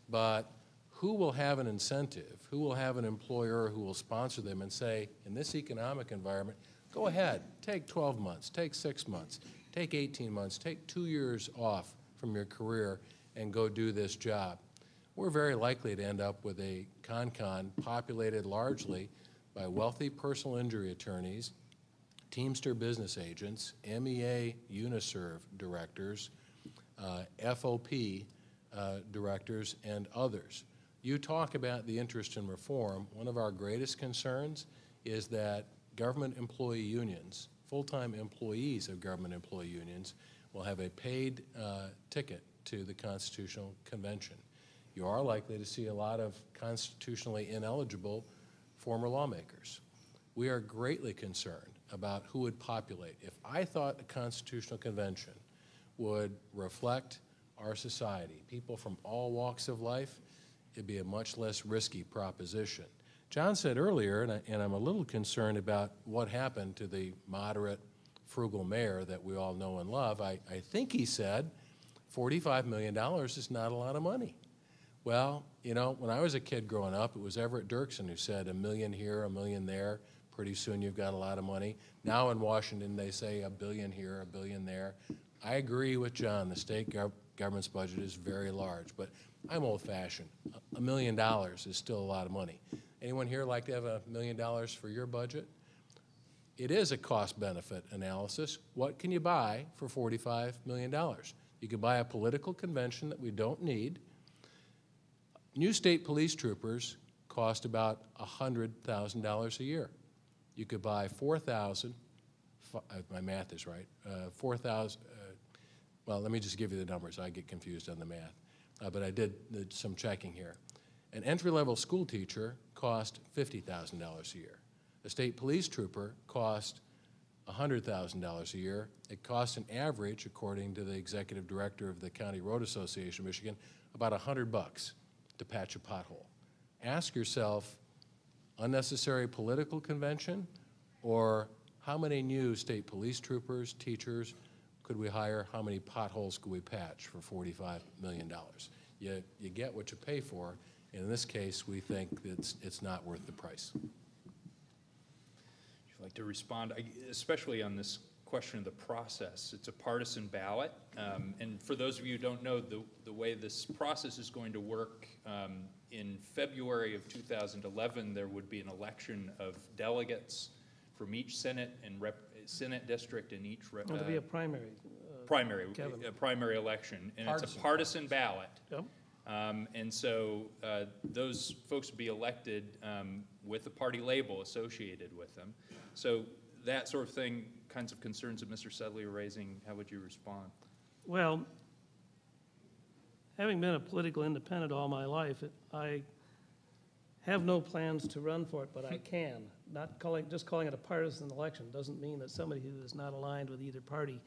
But who will have an incentive? Who will have an employer who will sponsor them and say, in this economic environment, go ahead, take 12 months, take 6 months, take 18 months, take 2 years off from your career and go do this job? We're very likely to end up with a CONCON populated largely by wealthy personal injury attorneys, Teamster business agents, MEA Uniserv directors, FOP directors, and others. You talk about the interest in reform. One of our greatest concerns is that government employee unions, full-time employees of government employee unions, will have a paid ticket to the Constitutional Convention. You are likely to see a lot of constitutionally ineligible former lawmakers. We are greatly concerned about who would populate. If I thought a Constitutional Convention would reflect our society, people from all walks of life, it'd be a much less risky proposition. John said earlier, and I'm a little concerned about what happened to the moderate, frugal mayor that we all know and love. I think he said $45 million is not a lot of money. Well, you know, when I was a kid growing up, it was Everett Dirksen who said $1 million here, $1 million there. Pretty soon you've got a lot of money. Now in Washington, they say $1 billion here, $1 billion there. I agree with John. The state government's budget is very large, but I'm old-fashioned. $1 million is still a lot of money. Anyone here like to have $1 million for your budget? it is a cost-benefit analysis. What can you buy for $45 million? You can buy a political convention that we don't need. New state police troopers cost about $100,000 a year. You could buy 4,000, my math is right, 4,000, well, let me just give you the numbers. I get confused on the math. But I did some checking here. An entry-level school teacher cost $50,000 a year. A state police trooper cost $100,000 a year. It costs an average, according to the executive director of the County Road Association of Michigan, about $100 to patch a pothole. Ask yourself, unnecessary political convention, or how many new state police troopers, teachers could we hire? How many potholes could we patch for $45 million? You get what you pay for. And in this case, we think that it's not worth the price. Would you like to respond, especially on this question of the process? It's a partisan ballot. And for those of you who don't know, the way this process is going to work, in February of 2011, there would be an election of delegates from each Senate and Senate district in each It'll be a primary. a primary election, and it's a partisan ballot. Yep. And so those folks would be elected with a party label associated with them. So that sort of thing, kinds of concerns that Mr. Studley are raising, how would you respond? Well, having been a political independent all my life, I have no plans to run for it, but I can. Just calling it a partisan election doesn't mean that somebody who is not aligned with either party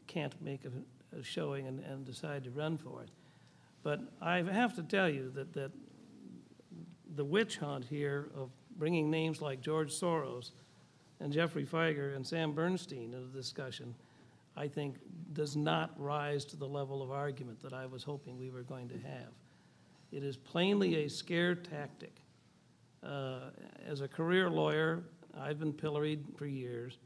can't make a showing and decide to run for it. But I have to tell you that the witch hunt here of bringing names like George Soros and Jeffrey Feiger and Sam Bernstein into the discussion, I think does not rise to the level of argument that I was hoping we were going to have. It is plainly a scare tactic. As a career lawyer, I've been pilloried for years,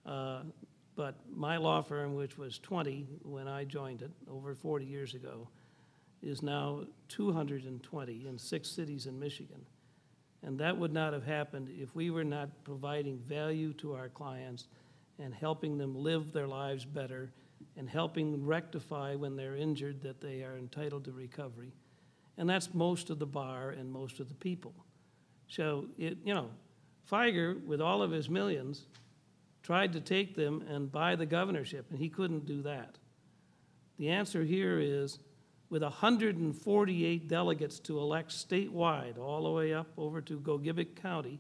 but my law firm, which was 20 when I joined it over 40 years ago, is now 220 in 6 cities in Michigan. And that would not have happened if we were not providing value to our clients and helping them live their lives better and helping them rectify when they're injured that they are entitled to recovery. And that's most of the bar and most of the people. So, Feiger, with all of his millions, tried to take them and buy the governorship, and he couldn't do that. The answer here is, with 148 delegates to elect statewide, all the way up over to Gogebic County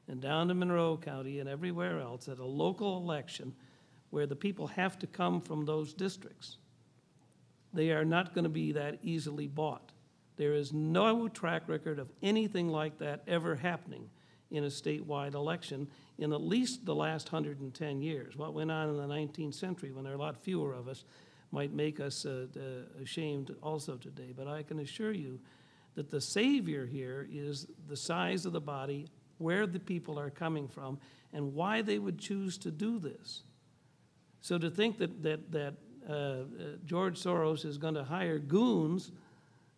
and down to Monroe County and everywhere else, at a local election where the people have to come from those districts, they are not going to be that easily bought. There is no track record of anything like that ever happening in a statewide election in at least the last 110 years. What went on in the 19th century, when there are a lot fewer of us, might make us ashamed also today. But I can assure you that the savior here is the size of the body, where the people are coming from, and why they would choose to do this. So to think that George Soros is going to hire goons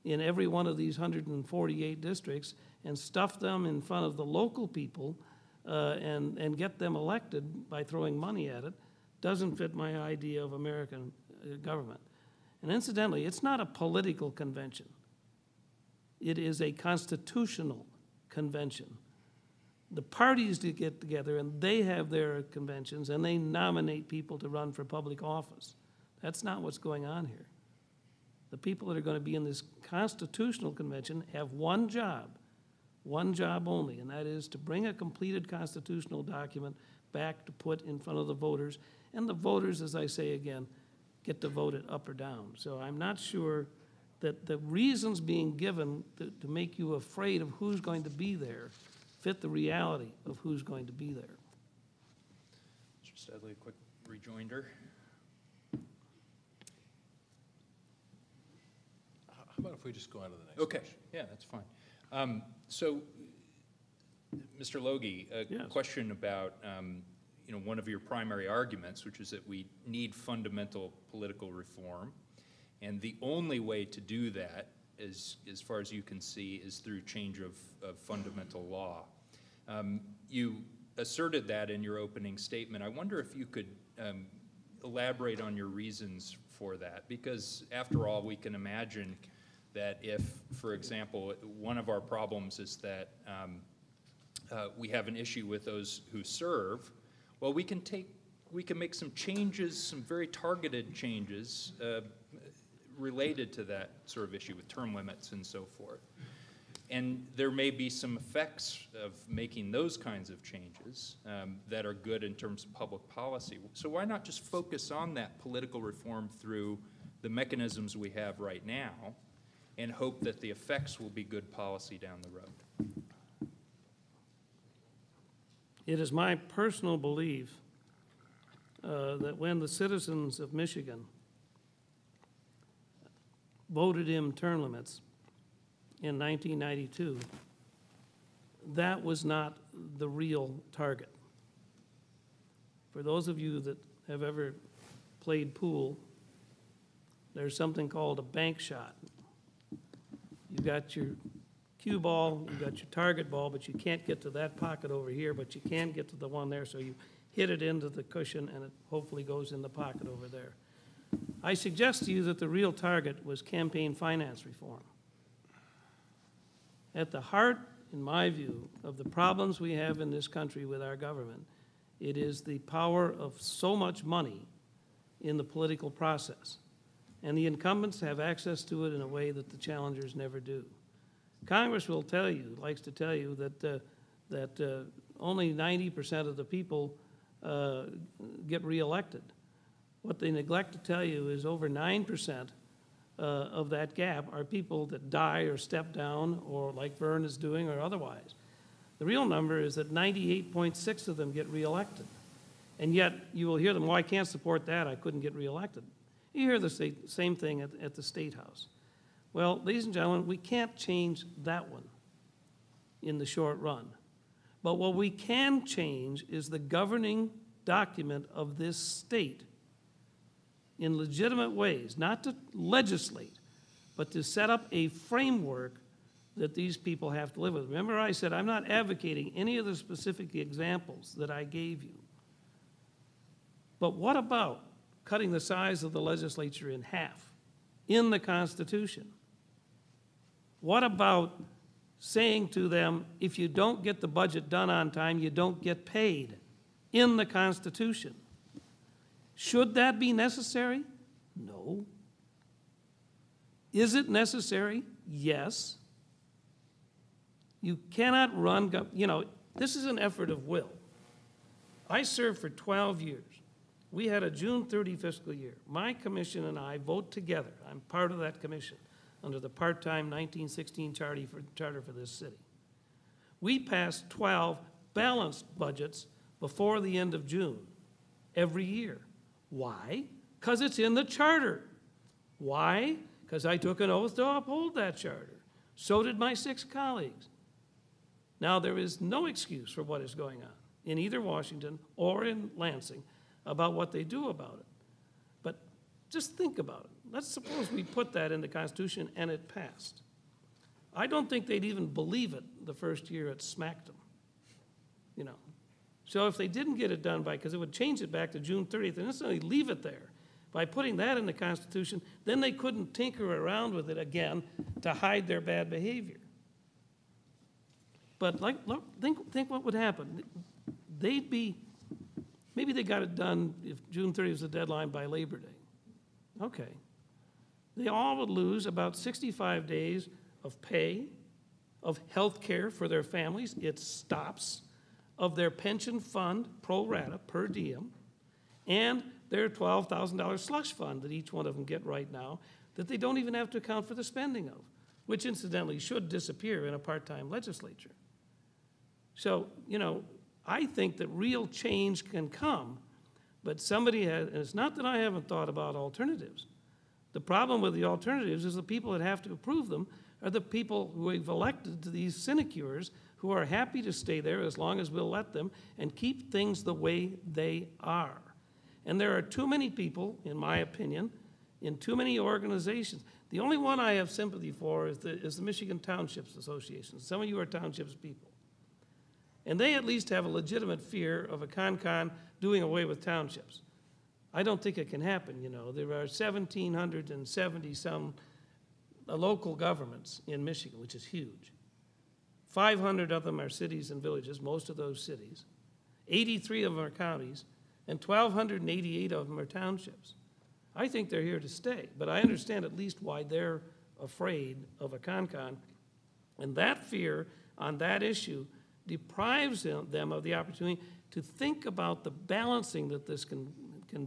in every one of these 148 districts and stuff them in front of the local people and get them elected by throwing money at it doesn't fit my idea of American government. And incidentally, it's not a political convention. It is a constitutional convention. The parties get together and they have their conventions and they nominate people to run for public office. That's not what's going on here. The people that are going to be in this constitutional convention have one job only, and that is to bring a completed constitutional document back to put in front of the voters. And the voters, as I say again, get to vote it up or down. So I'm not sure that the reasons being given to make you afraid of who's going to be there fit the reality of who's going to be there. Mr. Studley, a quick rejoinder. How about if we just go on to the next Okay, question? yeah, that's fine. So, Mr. Logie, a Yes. question about one of your primary arguments, which is that we need fundamental political reform, and the only way to do that, as far as you can see, is through change of fundamental law. You asserted that in your opening statement. I wonder if you could elaborate on your reasons for that, because after all, we can imagine that if, for example, one of our problems is that we have an issue with those who serve, well, we can make some changes, some very targeted changes related to that sort of issue with term limits and so forth. And there may be some effects of making those kinds of changes that are good in terms of public policy. So why not just focus on that political reform through the mechanisms we have right now and hope that the effects will be good policy down the road? It is my personal belief that when the citizens of Michigan voted in term limits in 1992, that was not the real target. For those of you that have ever played pool, there's something called a bank shot. You've got your cue ball, you've got your target ball, but you can't get to that pocket over here, but you can get to the one there, so you hit it into the cushion and it hopefully goes in the pocket over there. I suggest to you that the real target was campaign finance reform. At the heart, in my view, of the problems we have in this country with our government, it is the power of so much money in the political process. And the incumbents have access to it in a way that the challengers never do. Congress will tell you, likes to tell you, that only 90% of the people get reelected. What they neglect to tell you is over 9% of that gap are people that die or step down, or like Vern is doing, or otherwise. The real number is that 98.6 of them get reelected. And yet, you will hear them, well, I can't support that, I couldn't get reelected. You hear the same thing at the State House. Well, ladies and gentlemen, we can't change that one in the short run. But what we can change is the governing document of this state in legitimate ways, not to legislate, but to set up a framework that these people have to live with. Remember, I said I'm not advocating any of the specific examples that I gave you. But what about cutting the size of the legislature in half in the Constitution? What about saying to them, if you don't get the budget done on time, you don't get paid in the Constitution? Should that be necessary? No. Is it necessary? Yes. You cannot run, this is an effort of will. I served for 12 years. We had a June 30 fiscal year. My commission and I vote together. I'm part of that commission under the part-time 1916 charter for this city. We passed 12 balanced budgets before the end of June every year. Why? Because it's in the charter. Why? Because I took an oath to uphold that charter. So did my 6 colleagues. Now, there is no excuse for what is going on in either Washington or in Lansing about what they do about it. But just think about it. Let's suppose we put that in the Constitution and it passed. I don't think they'd even believe it the first year it smacked them. So if they didn't get it done because it would change it back to June 30th and instantly leave it there, by putting that in the Constitution, then they couldn't tinker around with it again to hide their bad behavior. But look, think what would happen. Maybe they got it done if June 30th was the deadline by Labor Day. Okay. They all would lose about 65 days of pay, of health care for their families. It stops. Of their pension fund, pro rata, per diem, and their $12,000 slush fund that each one of them get right now that they don't even have to account for the spending of, which incidentally should disappear in a part-time legislature. So, I think that real change can come, but somebody has, and it's not that I haven't thought about alternatives. The problem with the alternatives is the people that have to approve them are the people who we've elected to these sinecures who are happy to stay there as long as we'll let them and keep things the way they are. And there are too many people, in my opinion, in too many organizations. The only one I have sympathy for is the Michigan Townships Association. Some of you are townships people. And they at least have a legitimate fear of a con doing away with townships. I don't think it can happen, you know. There are 1,770-some local governments in Michigan, which is huge. 500 of them are cities and villages, most of those cities. 83 of them are counties, and 1,288 of them are townships. I think they're here to stay, but I understand at least why they're afraid of a con, and that fear on that issue deprives them of the opportunity to think about the balancing that this can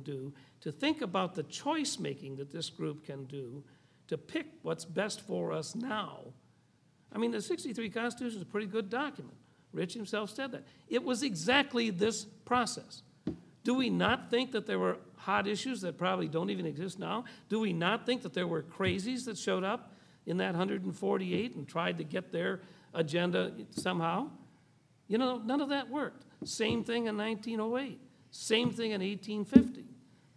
do, to think about the choice-making that this group can do, to pick what's best for us now. I mean, the 63 Constitution is a pretty good document. Rich himself said that. It was exactly this process. Do we not think that there were hot issues that probably don't even exist now? Do we not think that there were crazies that showed up in that 148 and tried to get their agenda somehow? You know, none of that worked. Same thing in 1908. Same thing in 1850.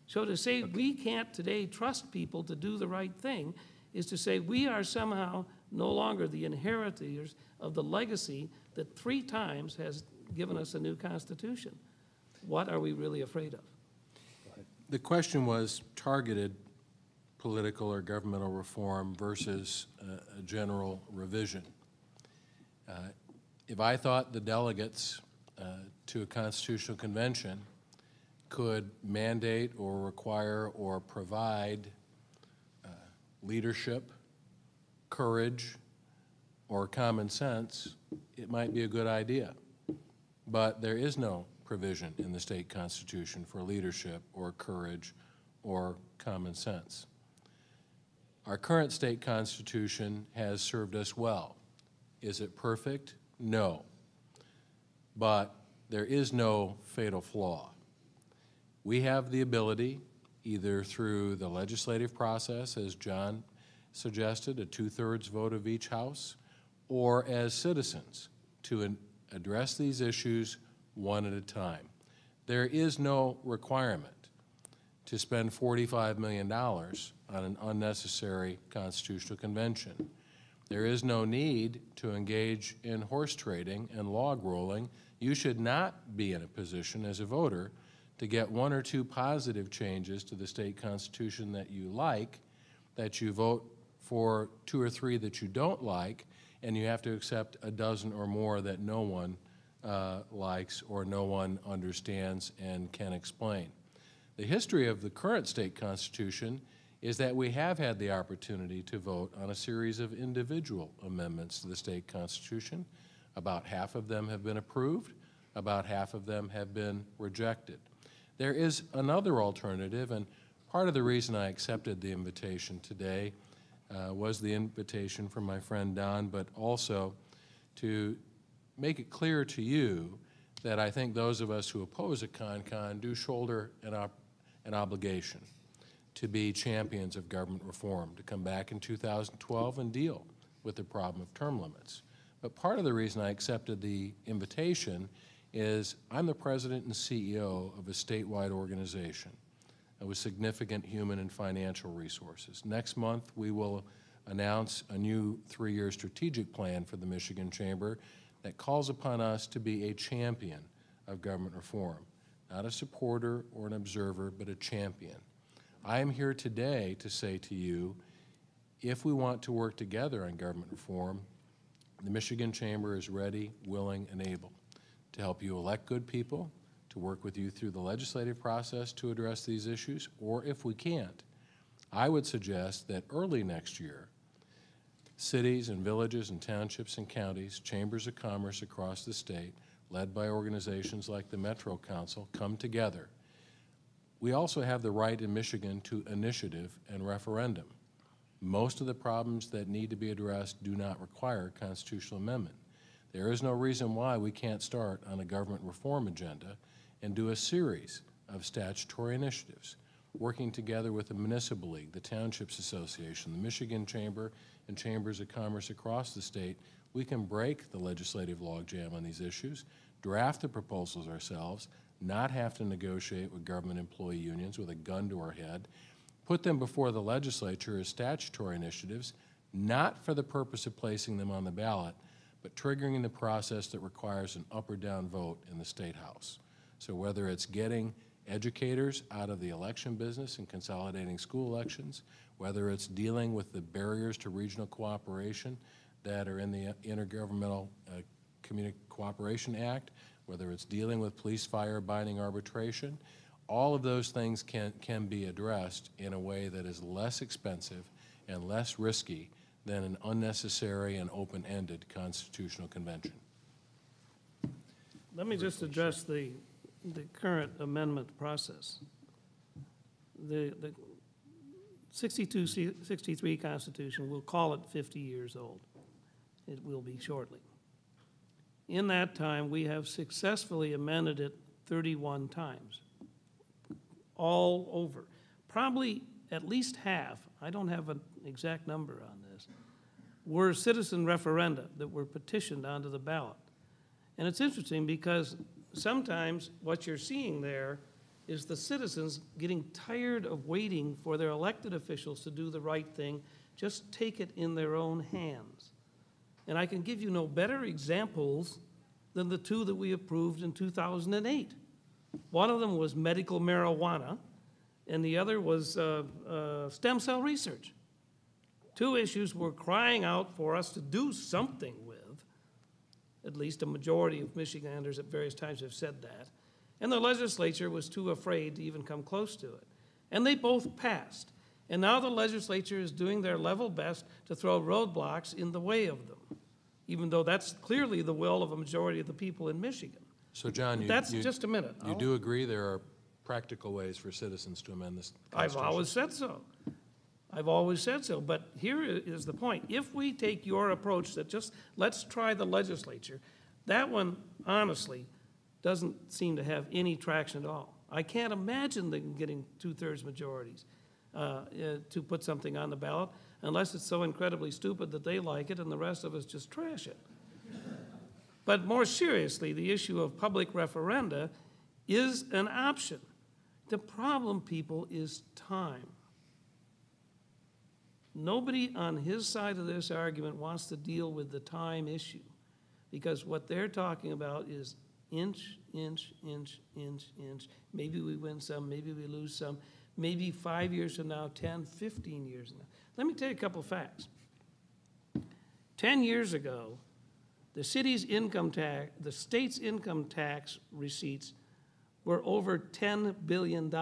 So to say we can't today trust people to do the right thing is to say we are somehow no longer the inheritors of the legacy that 3 times has given us a new Constitution. What are we really afraid of? The question was targeted political or governmental reform versus a general revision. If I thought the delegates to a constitutional convention could mandate or require or provide leadership, courage, or common sense, it might be a good idea. But there is no provision in the state constitution for leadership or courage or common sense. Our current state constitution has served us well. Is it perfect? No. But there is no fatal flaw. We have the ability, either through the legislative process, as John suggested, a 2/3 vote of each house, or as citizens, to address these issues one at a time. There is no requirement to spend $45 million on an unnecessary constitutional convention. There is no need to engage in horse trading and log rolling. You should not be in a position as a voter to get 1 or 2 positive changes to the state constitution that you like, that you vote for 2 or 3 that you don't like, and you have to accept a dozen or more that no one likes or no one understands and can explain. The history of the current state constitution is that we have had the opportunity to vote on a series of individual amendments to the state constitution. About half of them have been approved, about half of them have been rejected. There is another alternative, and part of the reason I accepted the invitation today was the invitation from my friend Don, but also to make it clear to you that I think those of us who oppose a con do shoulder an obligation to be champions of government reform, to come back in 2012 and deal with the problem of term limits. But part of the reason I accepted the invitation is I'm the president and CEO of a statewide organization with significant human and financial resources. Next month, we will announce a new 3-year strategic plan for the Michigan Chamber that calls upon us to be a champion of government reform, not a supporter or an observer, but a champion. I am here today to say to you, if we want to work together on government reform, the Michigan Chamber is ready, willing, and able to help you elect good people, to work with you through the legislative process to address these issues, or if we can't, I would suggest that early next year, cities and villages and townships and counties, chambers of commerce across the state, led by organizations like the Metro Council, come together. We also have the right in Michigan to initiative and referendum. Most of the problems that need to be addressed do not require constitutional amendment. There is no reason why we can't start on a government reform agenda and do a series of statutory initiatives, working together with the Municipal League, the Townships Association, the Michigan Chamber, and chambers of commerce across the state. We can break the legislative logjam on these issues, draft the proposals ourselves, not have to negotiate with government employee unions with a gun to our head, put them before the legislature as statutory initiatives, not for the purpose of placing them on the ballot, but triggering the process that requires an up or down vote in the State House. So whether it's getting educators out of the election business and consolidating school elections, whether it's dealing with the barriers to regional cooperation that are in the Intergovernmental Community Cooperation Act, whether it's dealing with police-fire binding arbitration, all of those things can be addressed in a way that is less expensive and less risky than an unnecessary and open-ended constitutional convention. Let me just address the current amendment process. The 62-63 Constitution, we'll call it 50 years old. It will be shortly. In that time, we have successfully amended it 31 times, all over. Probably at least half, I don't have an exact number on this, were citizen referenda that were petitioned onto the ballot. And it's interesting because sometimes what you're seeing there is the citizens getting tired of waiting for their elected officials to do the right thing, just take it in their own hands. And I can give you no better examples than the two that we approved in 2008. One of them was medical marijuana, and the other was stem cell research. Two issues we're crying out for us to do something with. At least a majority of Michiganders at various times have said that. And the legislature was too afraid to even come close to it. And they both passed. And now the legislature is doing their level best to throw roadblocks in the way of them, even though that's clearly the will of a majority of the people in Michigan. So, John, That's just a minute. You do agree there are practical ways for citizens to amend this I've Constitution? always said so. I've always said so. But here is the point. If we take your approach that just let's try the legislature, that one, honestly, doesn't seem to have any traction at all. I can't imagine them getting two-thirds majorities to put something on the ballot unless it's so incredibly stupid that they like it and the rest of us just trash it. But more seriously, the issue of public referenda is an option. The problem, people, is time. Nobody on his side of this argument wants to deal with the time issue because what they're talking about is inch, inch, inch, inch, inch. Maybe we win some, maybe we lose some, maybe 5 years from now, 10, 15 years from now. Let me tell you a couple of facts. 10 years ago, the state's income tax receipts were over $10 billion.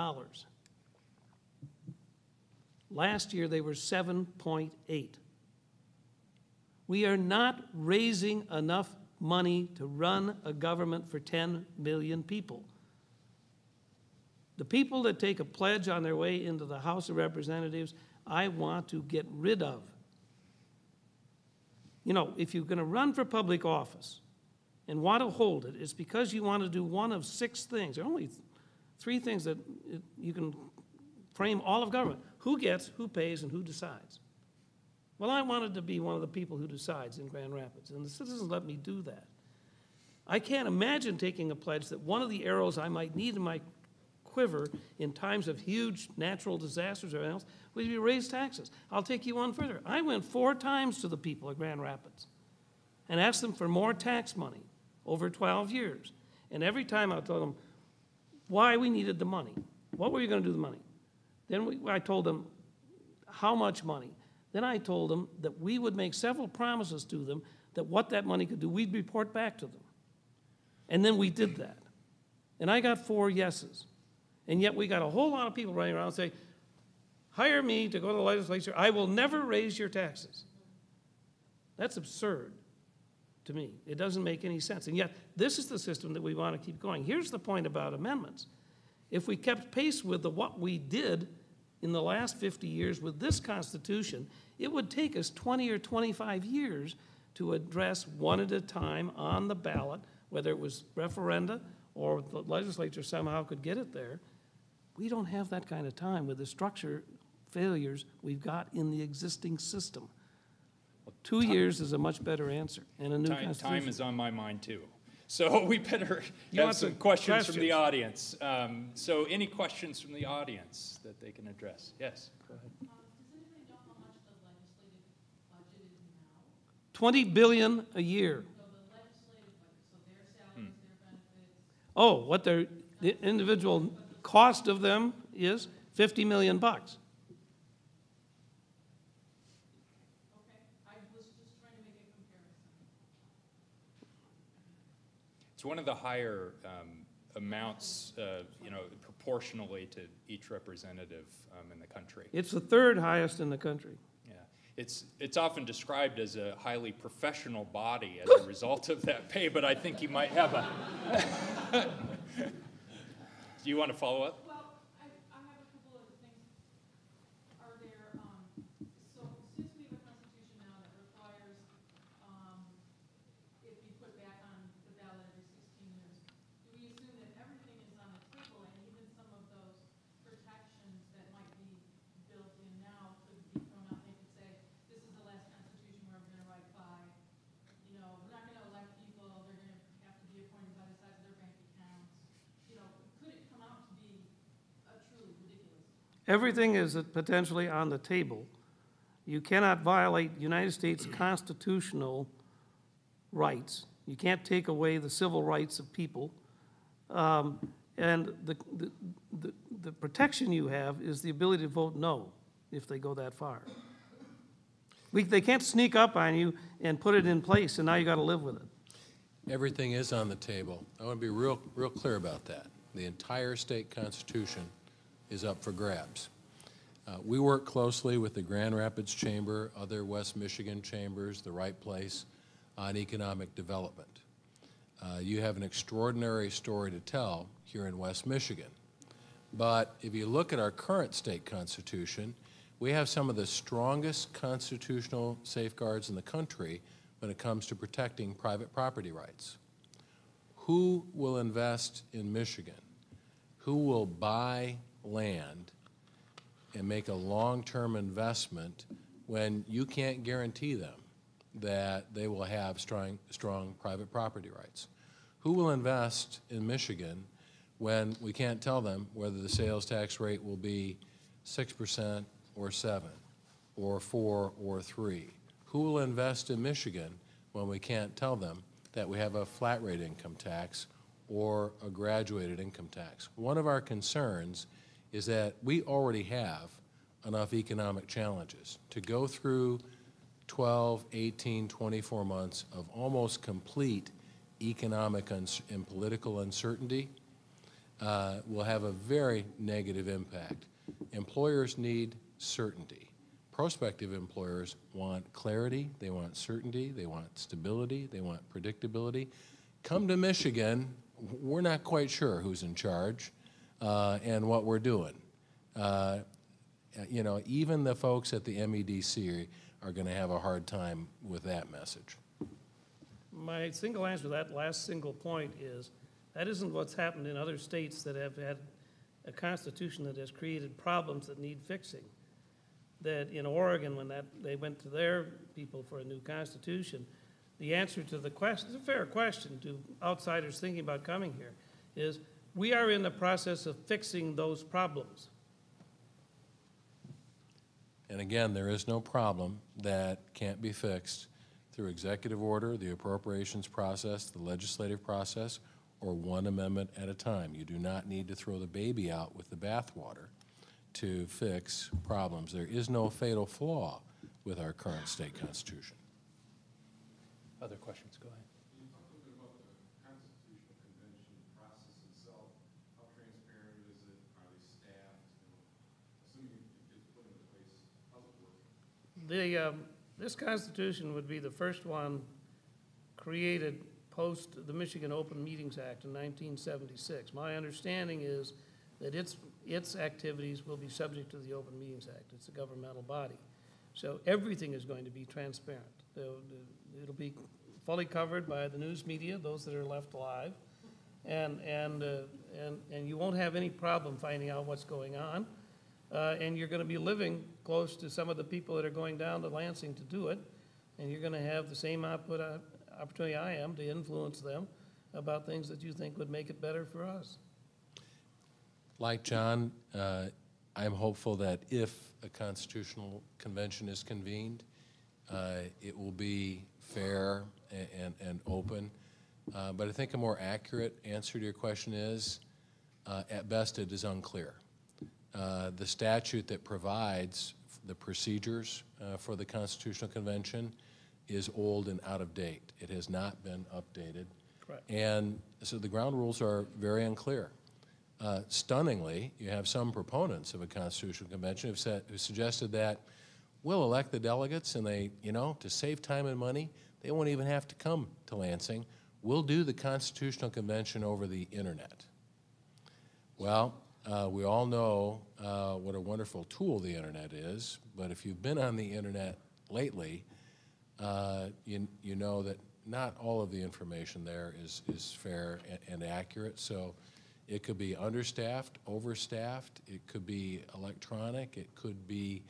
Last year, they were 7.8. We are not raising enough money to run a government for 10 million people. The people that take a pledge on their way into the House of Representatives, I want to get rid of. You know, if you're going to run for public office and want to hold it, it's because you want to do one of 6 things. There are only 3 things that you can frame all of government. Who gets, who pays, and who decides. Well, I wanted to be one of the people who decides in Grand Rapids, and the citizens let me do that. I can't imagine taking a pledge that one of the arrows I might need in my quiver in times of huge natural disasters or anything else would be raise taxes. I'll take you one further. I went 4 times to the people of Grand Rapids and asked them for more tax money over 12 years. And every time I told them why we needed the money. What were you going to do with the money? Then I told them how much money. Then I told them that we would make several promises to them that what that money could do, we'd report back to them. And then we did that. And I got 4 yeses. And yet we got a whole lot of people running around saying, hire me to go to the legislature. I will never raise your taxes. That's absurd to me. It doesn't make any sense. And yet this is the system that we want to keep going. Here's the point about amendments. If we kept pace with what we did in the last 50 years with this Constitution, it would take us 20 or 25 years to address one at a time on the ballot, whether it was referenda or the legislature somehow could get it there. We don't have that kind of time with the structure failures we've got in the existing system. 2 years is a much better answer, and a new Constitution. Time is on my mind, too. So we better have some questions from the audience. So any questions from the audience that they can address? Yes, go ahead. Does anybody know how much the legislative budget is now? $20 billion a year. Oh, what the individual cost of them is $50 million. It's one of the higher amounts, you know, proportionally to each representative in the country. It's the third highest in the country. Yeah, it's often described as a highly professional body as a result of that pay, but I think you might have a. Do you want to follow up? Well, I have a couple of things. Are there, so since we have a constitution now that requires, if you put back on the ballot every 16 years, do we assume that everything is on the table and even some of those protections that might be built in now could be thrown out? They could say, this is the last constitution we're ever going to write by. You know, we're not going to elect people. They're going to have to be appointed by the size of their bank accounts. You know, could it come out to be truly ridiculous? Everything is potentially on the table. You cannot violate United States constitutional rights. You can't take away the civil rights of people. And the protection you have is the ability to vote no if they go that far. They can't sneak up on you and put it in place, and now you got to live with it. Everything is on the table. I want to be real clear about that. The entire state constitution is up for grabs. We work closely with the Grand Rapids Chamber, other West Michigan chambers, the Right Place, on economic development. You have an extraordinary story to tell here in West Michigan. But if you look at our current state constitution, we have some of the strongest constitutional safeguards in the country when it comes to protecting private property rights. Who will invest in Michigan? Who will buy land and make a long-term investment when you can't guarantee them that they will have strong private property rights? Who will invest in Michigan when we can't tell them whether the sales tax rate will be 6% or 7% or 4% or 3%? Who will invest in Michigan when we can't tell them that we have a flat rate income tax or a graduated income tax? One of our concerns is that we already have enough economic challenges to go through 12, 18, 24 months of almost complete economic and political uncertainty will have a very negative impact. Employers need certainty. Prospective employers want clarity, they want certainty, they want stability, they want predictability. Come to Michigan, we're not quite sure who's in charge and what we're doing. You know, even the folks at the MEDC are going to have a hard time with that message. My single answer to that last single point is that isn't what's happened in other states that have had a constitution that has created problems that need fixing. That in Oregon, when they went to their people for a new constitution, the answer to the question, it's a fair question to outsiders thinking about coming here, is we are in the process of fixing those problems. And again, there is no problem that can't be fixed through executive order, the appropriations process, the legislative process, or one amendment at a time. You do not need to throw the baby out with the bathwater to fix problems. There is no fatal flaw with our current state constitution. Other questions? Go ahead. Can you talk a little bit about the Constitutional Convention process itself? How transparent is it? Are they staffed? Assuming it gets put into place, how's it working? This Constitution would be the first one created post the Michigan Open Meetings Act in 1976. My understanding is that its activities will be subject to the Open Meetings Act. It's a governmental body. So everything is going to be transparent. It'll be fully covered by the news media, those that are left alive, and you won't have any problem finding out what's going on. And you're going to be living close to some of the people that are going down to Lansing to do it, and you're going to have the same opportunity I am to influence them about things that you think would make it better for us. Like John, I'm hopeful that if a constitutional convention is convened, it will be fair, and open. But I think a more accurate answer to your question is, at best, it is unclear. The statute that provides the procedures for the Constitutional Convention is old and out of date. It has not been updated. Correct. And so the ground rules are very unclear. Stunningly, you have some proponents of a Constitutional Convention who suggested that we'll elect the delegates and they, to save time and money, they won't even have to come to Lansing. We'll do the Constitutional Convention over the internet. Well, we all know what a wonderful tool the internet is, but if you've been on the internet lately, you know that not all of the information there is fair and accurate. So it could be understaffed, overstaffed, it could be electronic, it could be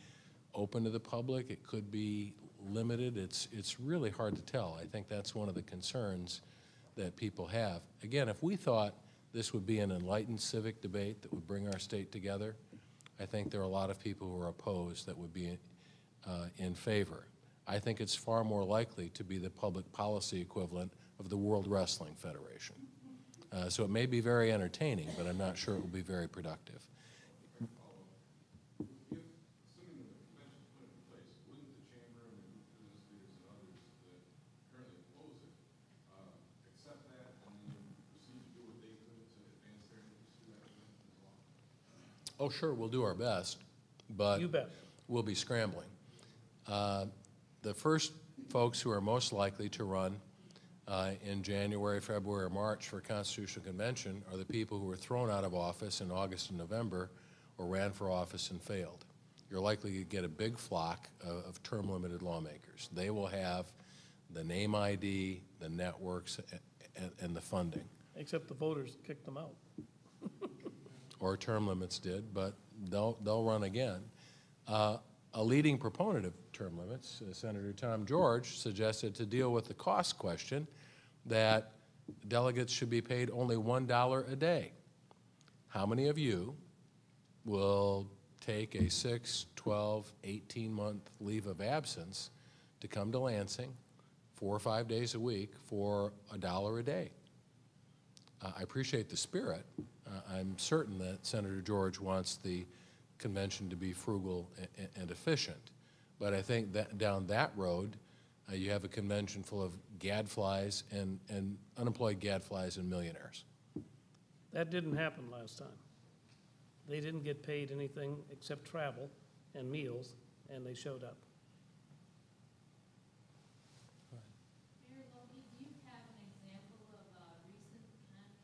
open to the public, it could be limited. It's really hard to tell. I think that's one of the concerns that people have. Again, if we thought this would be an enlightened civic debate that would bring our state together, I think there are a lot of people who are opposed that would be in favor. I think it's far more likely to be the public policy equivalent of the World Wrestling Federation. So it may be very entertaining, but I'm not sure it will be very productive. Assuming that the convention is put in place, wouldn't the chamber and the administrators and others that currently oppose it accept that and then proceed to do what they could to advance their interests through that convention as well? Oh, sure, we'll do our best, but You bet. we'll be scrambling. The first folks who are most likely to run in January, February, or March for a Constitutional Convention are the people who were thrown out of office in August and November or ran for office and failed. You're likely to get a big flock of term-limited lawmakers. They will have the name ID, the networks, and the funding. Except the voters kicked them out. Or term limits did, but they'll run again. A leading proponent of term limits, Senator Tom George, suggested to deal with the cost question that delegates should be paid only $1 a day. How many of you will take a 6, 12, 18-month leave of absence to come to Lansing 4 or 5 days a week for $1 a day? I appreciate the spirit. I'm certain that Senator George wants the convention to be frugal and efficient. But I think that down that road, you have a convention full of gadflies and unemployed gadflies and millionaires. That didn't happen last time. They didn't get paid anything except travel and meals, and they showed up. Mayor Logie, do you have an example of a recent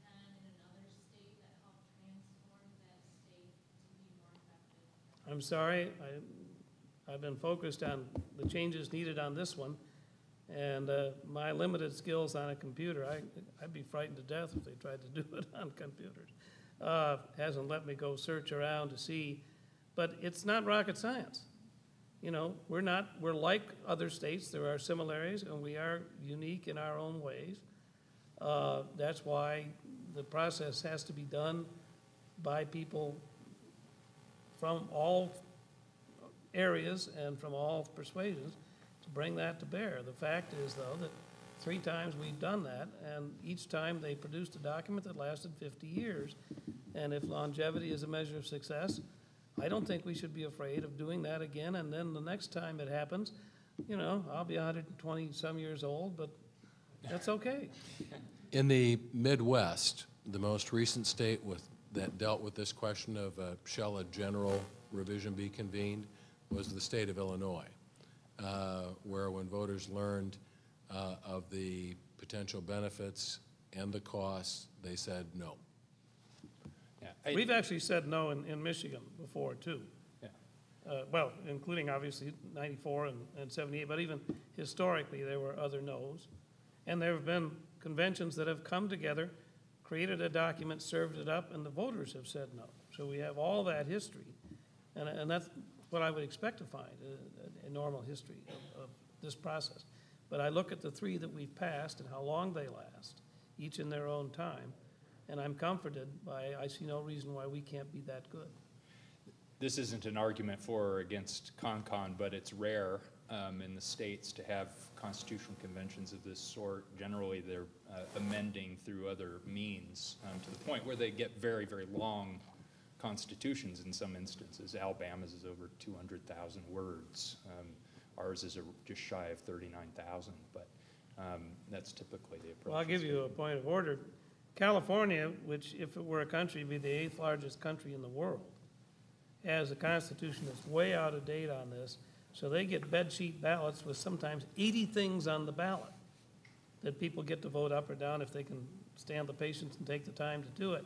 con in another state that helped transform that state to be more effective? I'm sorry, I've been focused on the changes needed on this one, and my limited skills on a computer, I'd be frightened to death if they tried to do it on computers. Hasn't let me go search around to see, but it's not rocket science. We're like other states. There are similarities, and we are unique in our own ways. That's why the process has to be done by people from all areas and from all persuasions to bring that to bear. The fact is, though, that 3 times we've done that, and each time they produced a document that lasted 50 years. And if longevity is a measure of success, I don't think we should be afraid of doing that again. And then the next time it happens, I'll be 120-some years old, but that's okay. In the Midwest, the most recent state that dealt with this question of shall a general revision be convened was the state of Illinois, where when voters learned of the potential benefits and the costs, they said no. Yeah, We've actually said no in Michigan before, too. Yeah. Well, including obviously 94 and 78, but even historically, there were other no's. And there have been conventions that have come together, created a document, served it up, and the voters have said no. So we have all that history. And that's what I would expect to find, a normal history of this process. But I look at the 3 that we've passed and how long they last, each in their own time, and I'm comforted by, I see no reason why we can't be that good. This isn't an argument for or against CONCON, but it's rare in the states to have constitutional conventions of this sort. Generally, they're amending through other means to the point where they get very, very long constitutions in some instances. Alabama's is over 200,000 words. Ours is just shy of 39,000, but that's typically the approach. Well, I'll give you a point of order. California, which if it were a country, would be the 8th largest country in the world, has a constitution that's way out of date on this. So they get bedsheet ballots with sometimes 80 things on the ballot that people get to vote up or down if they can stand the patience and take the time to do it.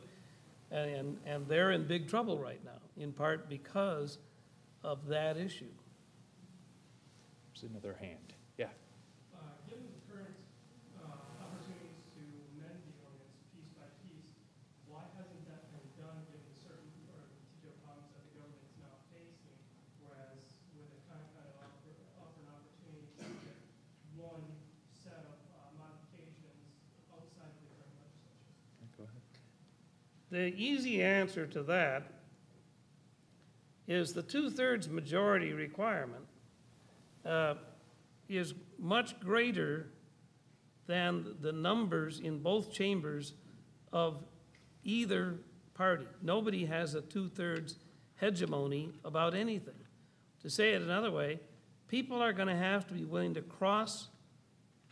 And they're in big trouble right now, in part because of that issue. There's another hand. Yeah. Given the current opportunities to amend the ordinance piece by piece, why hasn't that been done given certain particular problems that the government is now facing? Whereas with a kind of offer an opportunity to get one set of modifications outside of the current legislature. Go ahead. The easy answer to that is the 2/3 majority requirement is much greater than the numbers in both chambers of either party. Nobody has a 2/3 hegemony about anything. To say it another way, people are going to have to be willing to cross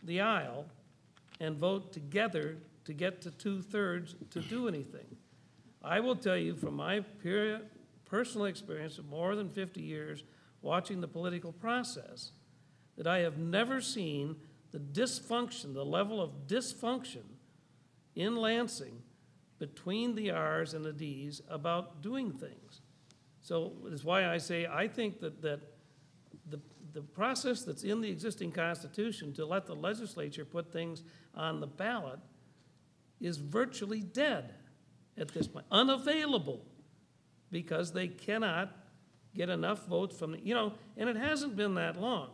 the aisle and vote together to get to 2/3 to do anything. I will tell you from my personal experience of more than 50 years watching the political process that I have never seen the dysfunction, the level of dysfunction in Lansing between the R's and the D's about doing things. So that's why I say I think that the process that's in the existing Constitution to let the legislature put things on the ballot is virtually dead at this point, unavailable, because they cannot get enough votes from the, and it hasn't been that long.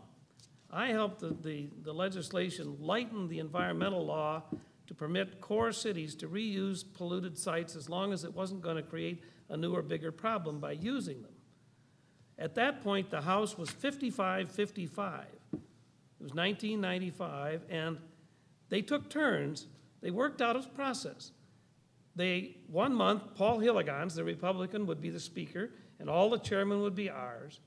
I helped the legislation lighten the environmental law to permit core cities to reuse polluted sites as long as it wasn't going to create a newer, bigger problem by using them. At that point, the House was 55-55. It was 1995, and they took turns. They worked out a process. 1 month, Paul Hilligans, the Republican, would be the speaker, and all the chairmen would be ours.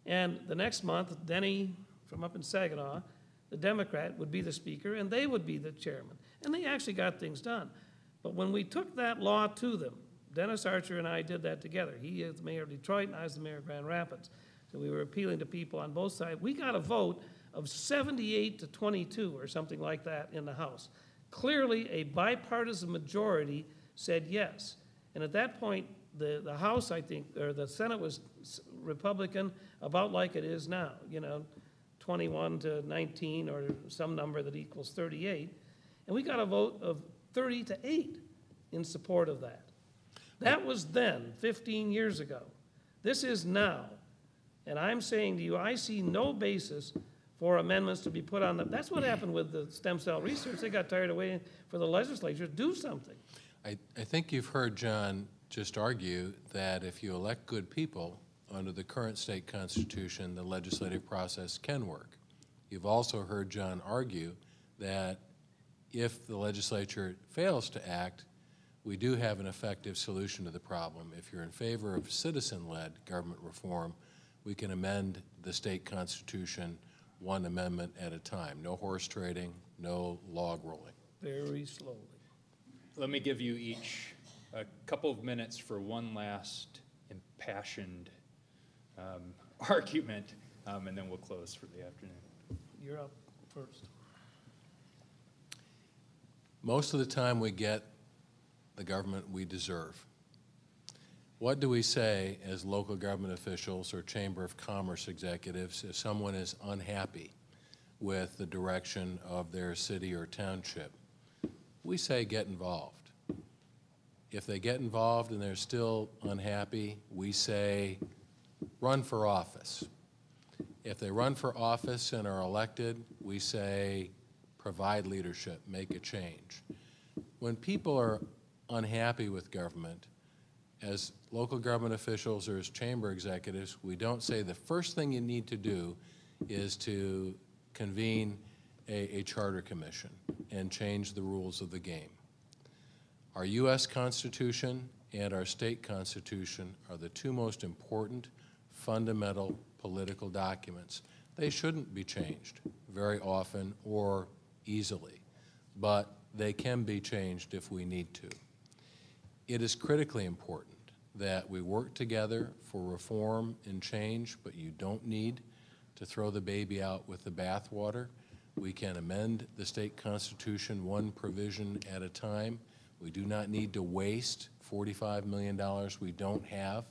And the next month, Denny from up in Saginaw, the Democrat, would be the speaker, and they would be the chairman. And they actually got things done. But when we took that law to them, Dennis Archer and I did that together. He is the mayor of Detroit, and I was the mayor of Grand Rapids. So we were appealing to people on both sides. We got a vote of 78-22 or something like that in the House. Clearly, a bipartisan majority said yes. And at that point, the House, I think, or the Senate was Republican, about like it is now, 21-19 or some number that equals 38. And we got a vote of 30-8 in support of that. That was then, 15 years ago. This is now. And I'm saying to you, I see no basis for amendments to be put on them. That's what happened with the stem cell research. They got tired of waiting for the legislature to do something. I think you've heard John just argue that if you elect good people under the current state constitution, the legislative process can work. You've also heard John argue that if the legislature fails to act, we do have an effective solution to the problem. If you're in favor of citizen-led government reform, we can amend the state constitution one amendment at a time. No horse trading, no log rolling. Very slowly. Let me give you each a couple of minutes for one last impassioned argument, and then we'll close for the afternoon. You're up first. Most of the time we get the government we deserve. What do we say as local government officials or Chamber of Commerce executives if someone is unhappy with the direction of their city or township? We say get involved. If they get involved and they're still unhappy, we say run for office. If they run for office and are elected, we say provide leadership, make a change. When people are unhappy with government, as local government officials or as chamber executives, we don't say the first thing you need to do is to convene a charter commission and change the rules of the game. Our U.S. Constitution and our state constitution are the two most important fundamental political documents. They shouldn't be changed very often or easily, but they can be changed if we need to. It is critically important that we work together for reform and change, but you don't need to throw the baby out with the bathwater. We can amend the state constitution one provision at a time. We do not need to waste $45 million we don't have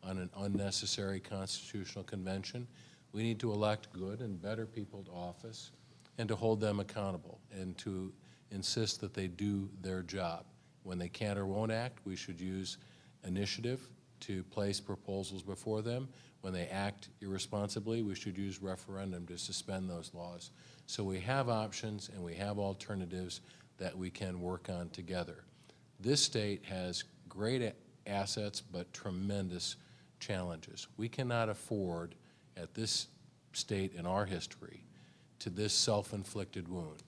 on an unnecessary constitutional convention. We need to elect good and better people to office and to hold them accountable and to insist that they do their job. When they can't or won't act, we should use initiative to place proposals before them. When they act irresponsibly, we should use referendum to suspend those laws. So we have options and we have alternatives that we can work on together. This state has great assets but tremendous challenges. We cannot afford at this state in our history to this self-inflicted wound.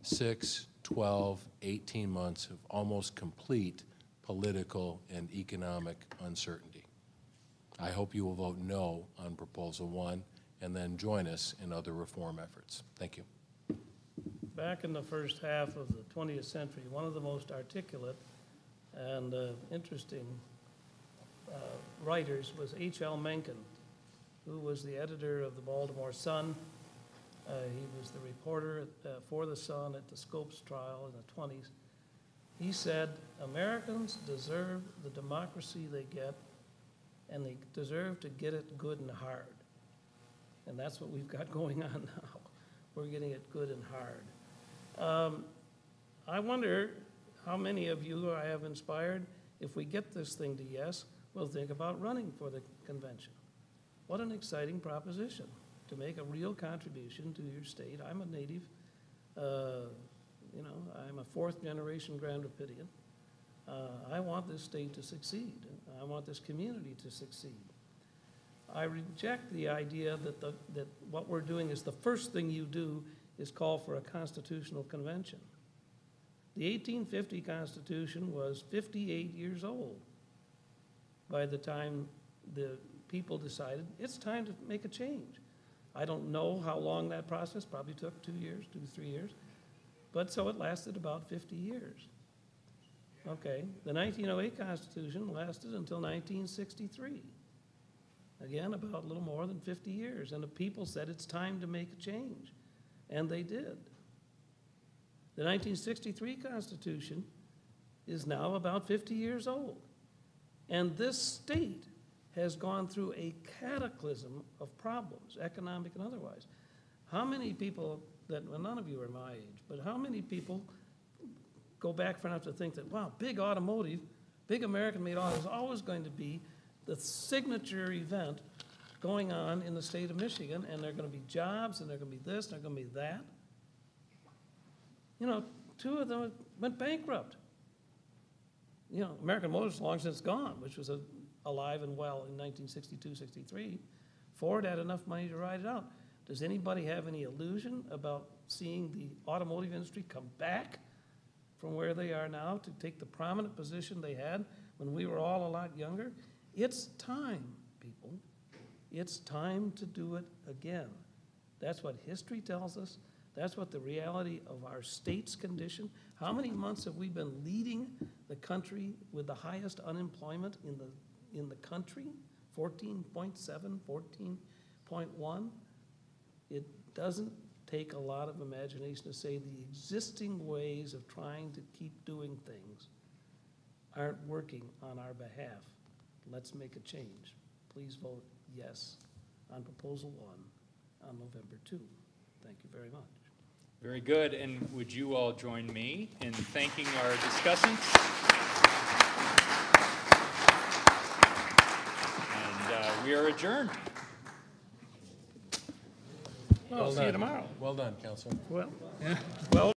6, 12, 18 months of almost complete political and economic uncertainty. I hope you will vote no on Proposal 1 and then join us in other reform efforts. Thank you. Back in the first half of the 20th century, one of the most articulate and interesting writers was H.L. Mencken, who was the editor of the Baltimore Sun. He was the reporter for the Sun at the Scopes trial in the 20s. He said, Americans deserve the democracy they get, and they deserve to get it good and hard. And that's what we've got going on now. We're getting it good and hard. I wonder how many of you I have inspired, if we get this thing to yes, we'll think about running for the convention. What an exciting proposition to make a real contribution to your state. I'm a native, I'm a fourth generation Grand Rapidian. I want this state to succeed. I want this community to succeed. I reject the idea that what we're doing is the first thing you do is call for a constitutional convention. The 1850 Constitution was 58 years old by the time the people decided it's time to make a change. I don't know how long that process, probably took 2 years, 2 to 3 years, but so it lasted about 50 years. Okay, the 1908 Constitution lasted until 1963. Again, about a little more than 50 years, and the people said it's time to make a change, and they did. The 1963 Constitution is now about 50 years old, and this state has gone through a cataclysm of problems, economic and otherwise. How many people well, none of you are my age, but how many people go back far enough to think that, wow, big automotive, big American-made auto is always going to be the signature event going on in the state of Michigan, and there are going to be jobs, and there are going to be this, and there are going to be that. You know, 2 of them went bankrupt. You know, American Motors long since gone, which was alive and well in 1962, 63. Ford had enough money to ride it out. Does anybody have any illusion about seeing the automotive industry come back from where they are now to take the prominent position they had when we were all a lot younger? It's time, people. It's time to do it again. That's what history tells us. That's what the reality of our state's condition. How many months have we been leading the country with the highest unemployment in the country? 14.7, 14.1. It doesn't take a lot of imagination to say the existing ways of trying to keep doing things aren't working on our behalf. Let's make a change. Please vote yes on Proposal 1 on November 2. Thank you very much. Very good, and would you all join me in thanking our discussants? And we are adjourned. Well, see you tomorrow. Well done, Councilor. Well.